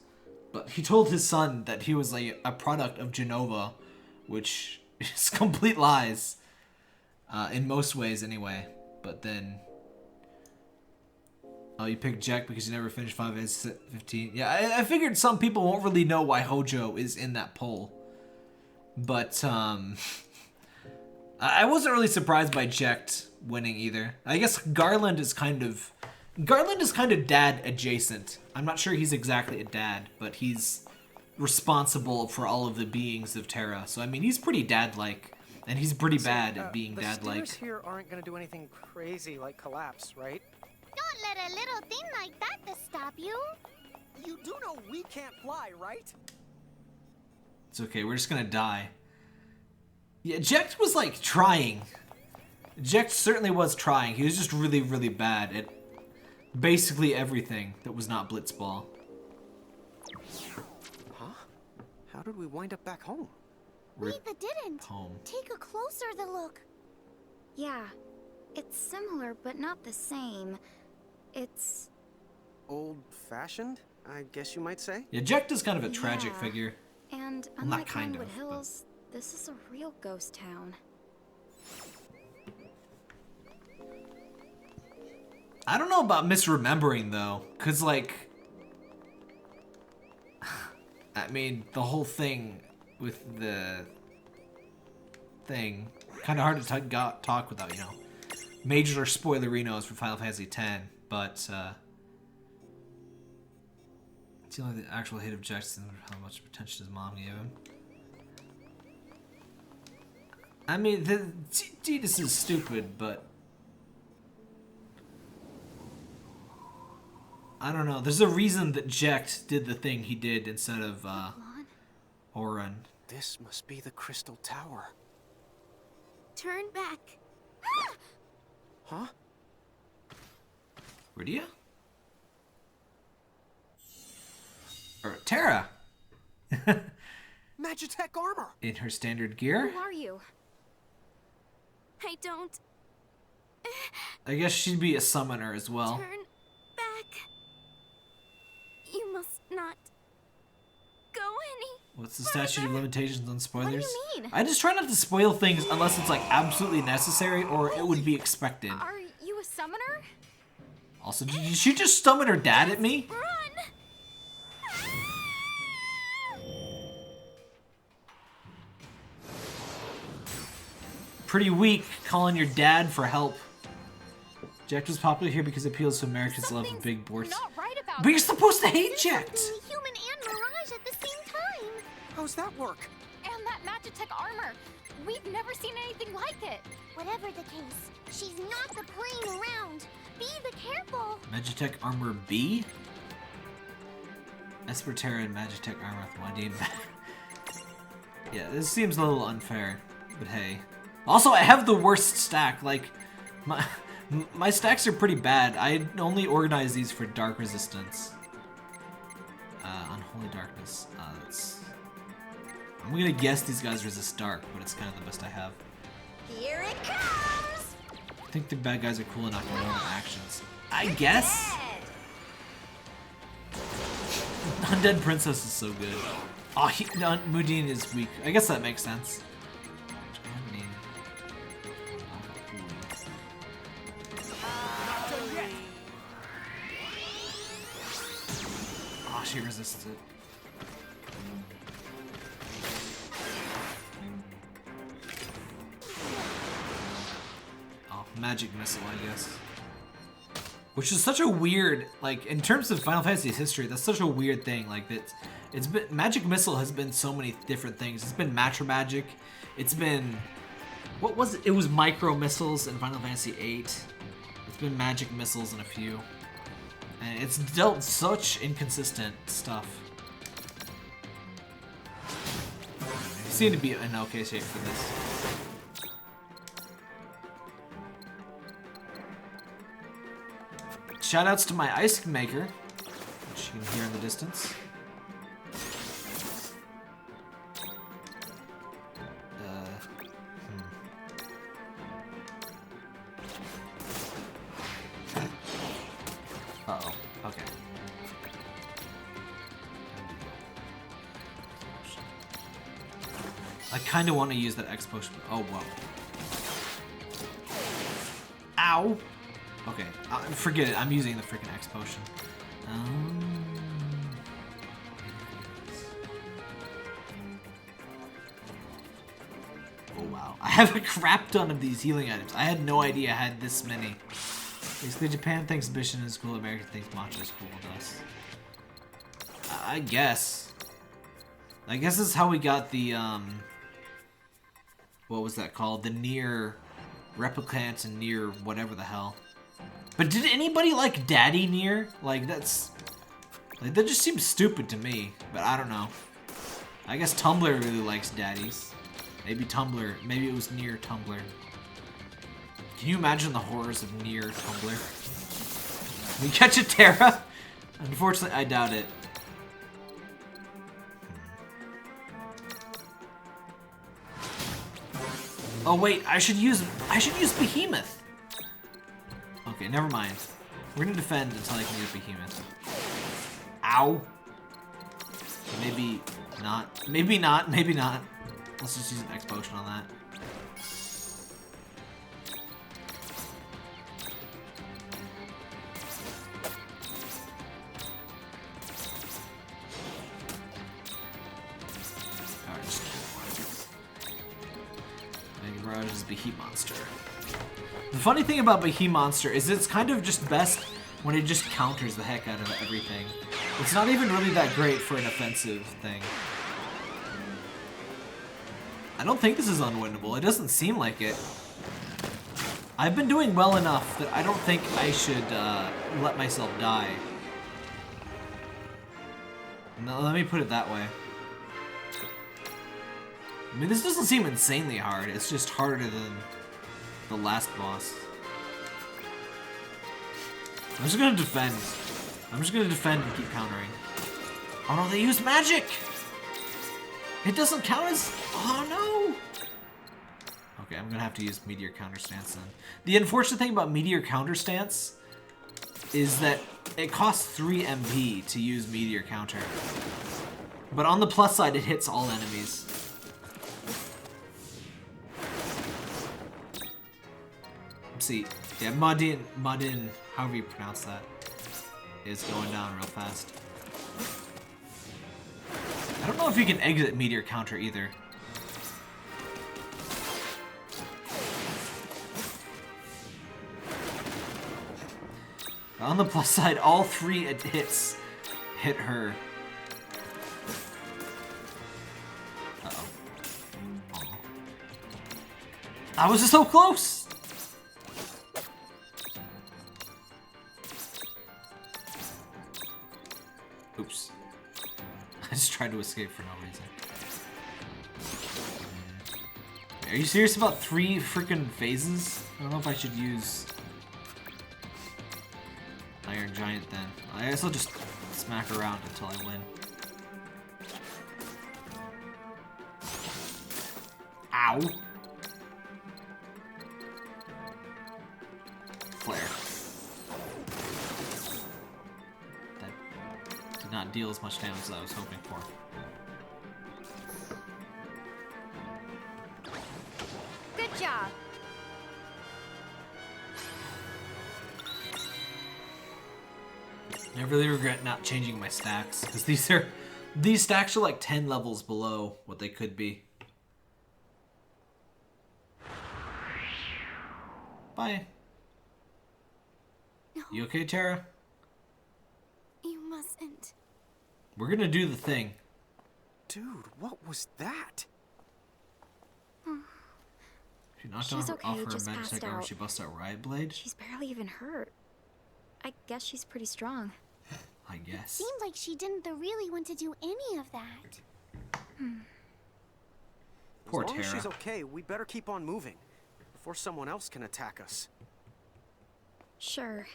S1: but he told his son that he was, like, a product of Genova, which is complete lies, in most ways anyway. But then, oh, you picked Jecht because you never finished 5 as 15. Yeah, I figured some people won't really know why Hojo is in that poll. But, I wasn't really surprised by Jecht winning either. I guess Garland is kind of dad adjacent. I'm not sure he's exactly a dad, but he's responsible for all of the beings of Terra. So, I mean, he's pretty dad-like, and he's pretty bad at being dad-like.
S2: The stairs here aren't gonna do anything crazy like collapse, right?
S5: Don't let a little thing like that stop you.
S2: You do know we can't fly, right?
S1: It's okay, we're just gonna die. Yeah, Jecht was, like, trying. Jecht certainly was trying. He was just really, really bad at basically everything that was not Blitzball.
S2: Huh? How did we wind up back home?
S5: We didn't.
S1: Home.
S5: Take a closer look.
S14: Yeah, it's similar, but not the same. It's...
S2: old-fashioned, I guess you might say?
S1: Yeah, Jecht is kind of a tragic figure.
S14: And
S1: Well, not
S14: unlike
S1: kind
S14: Glenwood
S1: of,
S14: Hills, this is a real ghost town.
S1: I don't know about misremembering, though, because, like, I mean, the whole thing with the thing, kind of hard to talk without, you know, major spoilerinos for Final Fantasy X, but, it's the only actual hit of Jecht and how much attention his mom gave him. I mean, Tidus is stupid, but I don't know. There's a reason that Jecht did the thing he did instead of Oren.
S2: This must be the Crystal Tower.
S5: Turn back.
S2: Huh?
S1: Rydia? Or Terra?
S2: Magitech armor!
S1: In her standard gear?
S14: Who are you?
S5: I don't...
S1: I guess she'd be a summoner as well.
S5: Turn back. You must not go any...
S1: What's the statute of limitations on spoilers?
S14: What do you mean?
S1: I just try not to spoil things unless it's like absolutely necessary or it would be expected.
S14: Are you a summoner?
S1: Also, did she just summon her dad at me?
S5: Run!
S1: Pretty weak, calling your dad for help. Jecht was popular here because it appeals to America's love of big boards.
S14: Right about
S1: But you're supposed to hate Jecht!
S5: Human and Mirage at the same time.
S2: How's that work?
S14: And that Magitech armor. We've never seen anything like it.
S5: Whatever the case, she's not the playing around. Be the careful.
S1: Magitech Armor B? Esperterra and Magitech armor with 1D. Yeah, this seems a little unfair, but hey. Also, I have the worst stack. Like, my stacks are pretty bad. I only organize these for dark resistance. Unholy darkness. I'm gonna guess these guys resist dark, but it's kind of the best I have.
S5: Here it comes!
S1: I think the bad guys are cool enough to know their actions. I guess? Undead Princess is so good. Oh, Mudine is weak. I guess that makes sense. Oh, she resisted it. Oh, magic missile, I guess. Which is such a weird, like, in terms of Final Fantasy's history, that's such a weird thing. Like, it's been, magic missile has been so many different things. It's been Matra Magic. It's been, what was it? It was micro missiles in Final Fantasy VIII. It's been magic missiles in a few. And it's dealt such inconsistent stuff. You seem to be in okay shape for this. Shoutouts to my ice maker, which you can hear in the distance. Uh-oh, okay. I kind of want to use that X potion. Oh, whoa. Ow! Okay, forget it. I'm using the freaking X potion. Oh wow, I have a crap ton of these healing items. I had no idea I had this many. Basically, Japan thinks Bishan is cool. America thinks Matcha is cool with us. I guess. I guess this is how we got the what was that called? The near replicants and near whatever the hell. But did anybody like Daddy Near? Like, that's... Like, that just seems stupid to me. But I don't know. I guess Tumblr really likes daddies. Maybe Tumblr. Maybe it was Near Tumblr. Can you imagine the horrors of Near Tumblr? Can we catch a Terra? Unfortunately, I doubt it. Oh wait, I should use Behemoth. Okay, never mind. We're gonna defend until I can use Behemoth. Ow. Maybe not. Maybe not. Maybe not. Let's just use an X potion on that. Alright, just Mega Barrage is Behemoth Monster. The funny thing about Behemoth Monster is it's kind of just best when it just counters the heck out of everything. It's not even really that great for an offensive thing. I don't think this is unwinnable. It doesn't seem like it. I've been doing well enough that I don't think I should let myself die. No, let me put it that way. I mean, this doesn't seem insanely hard. It's just harder than the last boss. I'm just gonna defend. I'm just gonna defend and keep countering. Oh no, they use magic! It doesn't count as... Oh no! Okay, I'm gonna have to use Meteor Counter Stance then. The unfortunate thing about Meteor Counter Stance is that it costs 3 MP to use Meteor Counter. But on the plus side, it hits all enemies. See, yeah, Mudin, however you pronounce that, is going down real fast. I don't know if you can exit Meteor Counter either. On the plus side, all 3 hits hit her. Uh-oh. Oh. I was just so close! Oops. just tried to escape for no reason. Are you serious about 3 freaking phases? I don't know if I should use Iron Giant then. I guess I'll just smack around until I win. Ow! Flare. That did not deal as much damage as I was hoping for.
S4: Good job.
S1: I really regret not changing my stacks, because these stacks are like 10 levels below what they could be. Bye.
S14: No.
S1: You okay, Tara?
S14: You mustn't.
S1: We're gonna do the thing.
S2: Dude, what was that?
S1: She knocked
S14: She's
S1: off
S14: okay,
S1: her
S14: just
S1: magic
S14: passed
S1: armor.
S14: out.
S1: She busted out Riot Blade.
S14: She's barely even hurt. I guess she's pretty strong.
S1: I guess.
S5: Seemed like she didn't really want to do any of that.
S1: Poor
S2: As long as
S1: Tara.
S2: she's okay, we better keep on moving before someone else can attack us.
S14: Sure.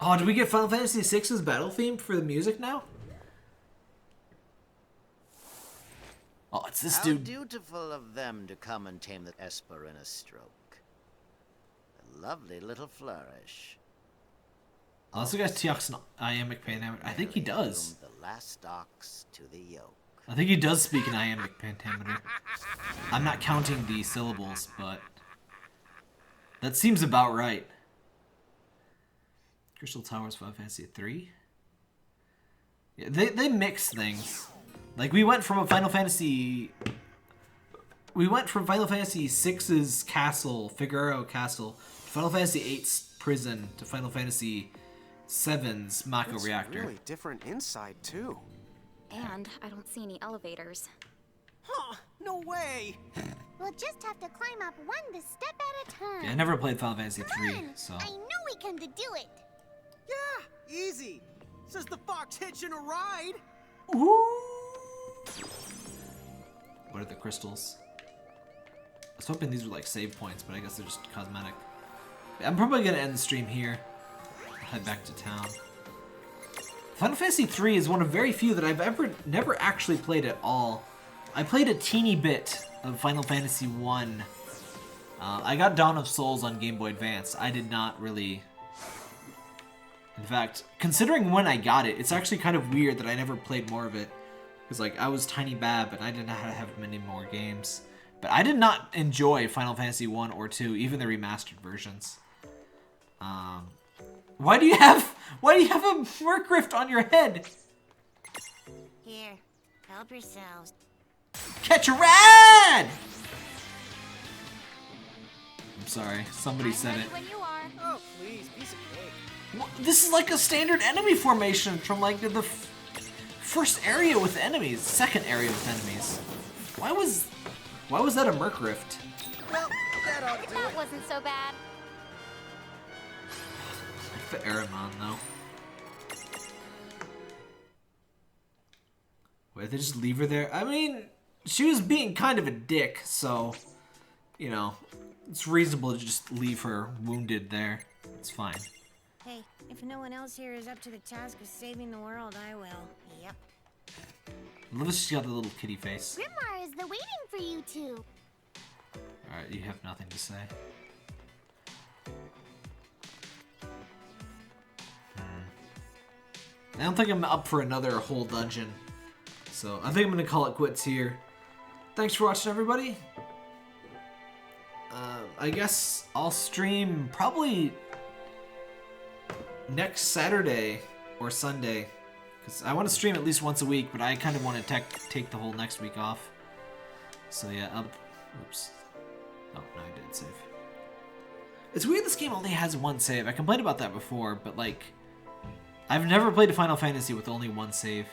S1: Oh, did we get Final Fantasy VI's battle theme for the music now? Oh, it's this
S12: How
S1: dude.
S12: dutiful of them to come and tame the Esper in a stroke. A lovely little flourish.
S1: Oh, this guy's Teox an iambic pentameter. I think he does.
S12: The last ox to the yoke.
S1: I think he does speak an iambic pentameter. I'm not counting the syllables, but that seems about right. Crystal Towers, Final Fantasy 3. Yeah, they mix things. Like we went from Final Fantasy 6's castle, Figueroa Castle, to Final Fantasy 8's prison, to Final Fantasy 7's Mako
S2: It's
S1: Reactor.
S2: really different inside too.
S14: And I don't see any elevators.
S2: Huh? No way!
S5: We'll just have to climb up one step at a time.
S1: Yeah, I never played Final Fantasy 3, so.
S5: I know we can do it.
S2: Yeah, easy. Says the fox hitching a ride.
S1: What are the crystals? I was hoping these were like save points, but I guess they're just cosmetic. I'm probably gonna end the stream here. Head back to town. Final Fantasy 3 is one of very few that I've never actually played at all. I played a teeny bit of Final Fantasy 1. I got Dawn of Souls on Game Boy Advance. I did not really... In fact, considering when I got it, it's actually kind of weird that I never played more of it. Because, like, I was Tiny Bab, and I didn't have many more games. But I did not enjoy Final Fantasy 1 or 2, even the remastered versions. Why do you have a Merc Rift on your head?
S5: Here, help yourselves.
S1: Catch a rad! I'm sorry, somebody said it.
S4: When you are.
S2: Oh, please, piece of cake.
S1: Well, this is like a standard enemy formation from like the first area with enemies, second area with enemies. Why was that a Merc Rift?
S2: Well, that ought to do
S4: That
S2: it.
S4: wasn't so bad.
S1: Like the Aramon though. Wait, they just leave her there? I mean, she was being kind of a dick, so, you know, it's reasonable to just leave her wounded there. It's fine.
S18: Hey, if no one else here is up to the task of saving the world, I will. Yep.
S1: Look, she's got the little kitty face.
S5: Grimar is waiting for you two.
S1: Alright, you have nothing to say. I don't think I'm up for another whole dungeon. So, I think I'm going to call it quits here. Thanks for watching, everybody. I guess I'll stream probably next Saturday or Sunday. Because I want to stream at least once a week, but I kind of want to take the whole next week off. So yeah, oops. Oh, no, I did save. It's weird this game only has one save. I complained about that before, but like, I've never played a Final Fantasy with only one save.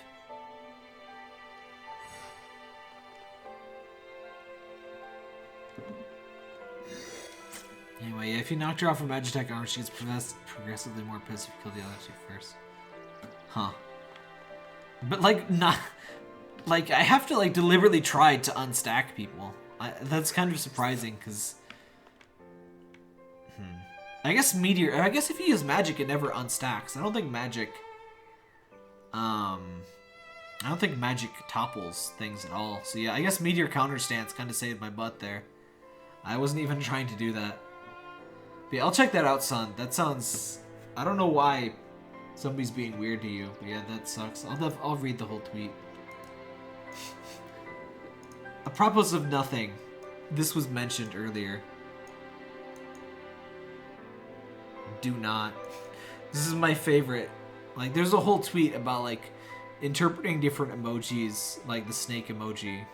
S1: Anyway, yeah, if you knocked her off her Magitech armor, she gets progressively more pissed if you kill the other two first. Huh. But, like, not... Like, I have to, like, deliberately try to unstack people. That's kind of surprising, because... I guess Meteor... I guess if you use magic, it never unstacks. I don't think magic... I don't think magic topples things at all. So yeah, I guess Meteor Counterstance kind of saved my butt there. I wasn't even trying to do that. But yeah, I'll check that out, son. That sounds... I don't know why somebody's being weird to you. But yeah, that sucks. I'll read the whole tweet. Apropos of nothing, this was mentioned earlier. Do not. This is my favorite. Like, there's a whole tweet about, like, interpreting different emojis, like the snake emoji,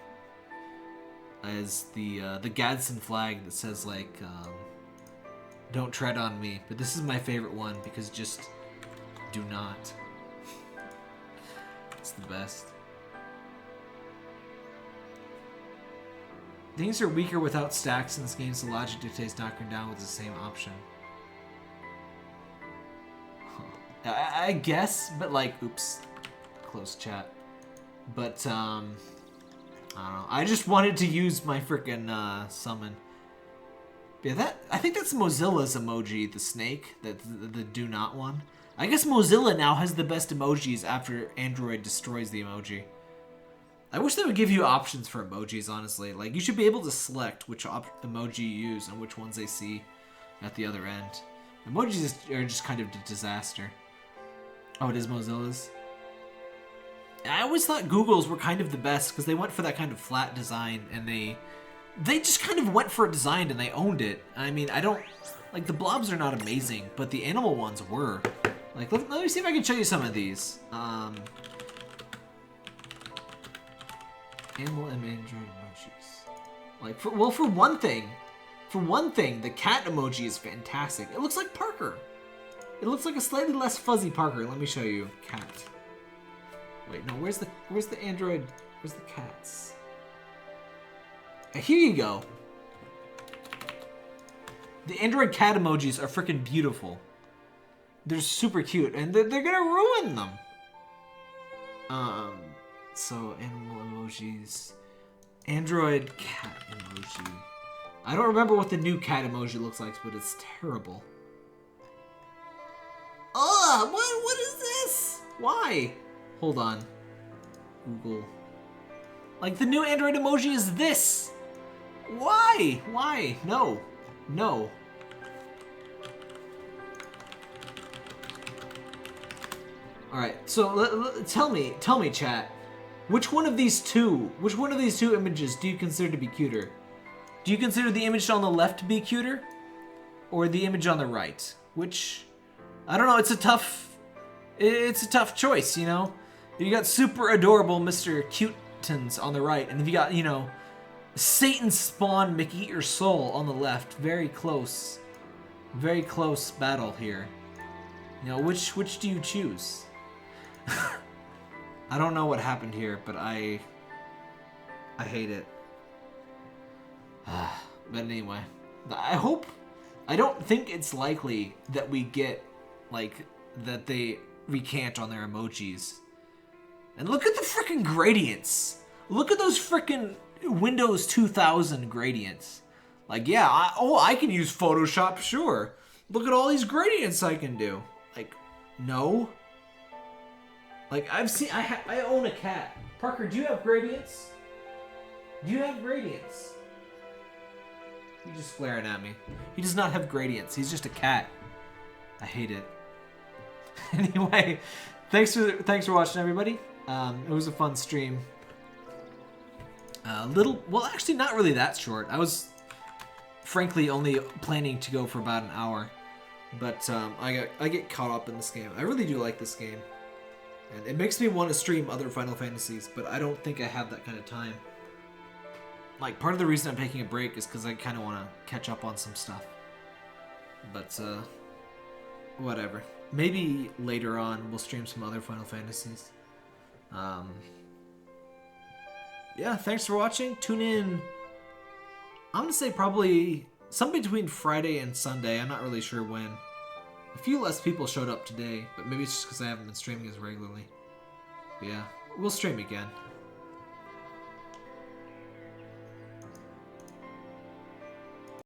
S1: as the Gadsden flag that says, like, don't tread on me. But this is my favorite one because just do not. It's the best. Things are weaker without stacks in this game, so logic dictates knocking down with the same option. Huh. I guess, but like, oops, close chat. But I don't know. I just wanted to use my frickin' summon. Yeah, I think that's Mozilla's emoji, the snake, the do not one. I guess Mozilla now has the best emojis after Android destroys the emoji. I wish they would give you options for emojis, honestly. Like, you should be able to select which emoji you use and which ones they see at the other end. Emojis are just kind of a disaster. Oh, it is Mozilla's? I always thought Google's were kind of the best because they went for that kind of flat design and they just kind of went for a design and they owned it. I mean, I don't... Like, the blobs are not amazing, but the animal ones were. Like, let me see if I can show you some of these. Animal and Android emojis. Like, for one thing, the cat emoji is fantastic. It looks like Parker. It looks like a slightly less fuzzy Parker. Let me show you. Cat. Wait, no, where's the Android? Where's the cats? Here you go. The Android cat emojis are freaking beautiful. They're super cute, and they're gonna ruin them. So, animal emojis. Android cat emoji. I don't remember what the new cat emoji looks like, but it's terrible. Ugh! What is this? Why? Hold on. Google. Like, the new Android emoji is this! Why? Why? No. No. Alright, so tell me, chat. Which one of these two images do you consider to be cuter? Do you consider the image on the left to be cuter? Or the image on the right? Which, I don't know, it's a tough choice, you know? You got super adorable Mr. Cutons on the right, and then you got, you know, Satan spawn McEat Your Soul on the left. Very close battle here. You know, which do you choose? I don't know what happened here, but I hate it. But anyway, I don't think it's likely that we get, like, that they recant on their emojis. And look at the frickin' gradients. Look at those frickin' Windows 2000 gradients. Like, yeah, I can use Photoshop, sure. Look at all these gradients I can do. Like, no. Like, I own a cat. Parker, do you have gradients? Do you have gradients? He's just glaring at me. He does not have gradients. He's just a cat. I hate it. Anyway, thanks for watching, everybody. It was a fun stream. Well, actually not really that short. I was, frankly, only planning to go for about an hour. But I get caught up in this game. I really do like this game. And it makes me want to stream other Final Fantasies, but I don't think I have that kind of time. Like, part of the reason I'm taking a break is because I kind of want to catch up on some stuff. But, whatever. Maybe later on we'll stream some other Final Fantasies. Yeah, thanks for watching. Tune in, I'm going to say probably some between Friday and Sunday. I'm not really sure when. A few less people showed up today, but maybe it's just because I haven't been streaming as regularly. But yeah, we'll stream again.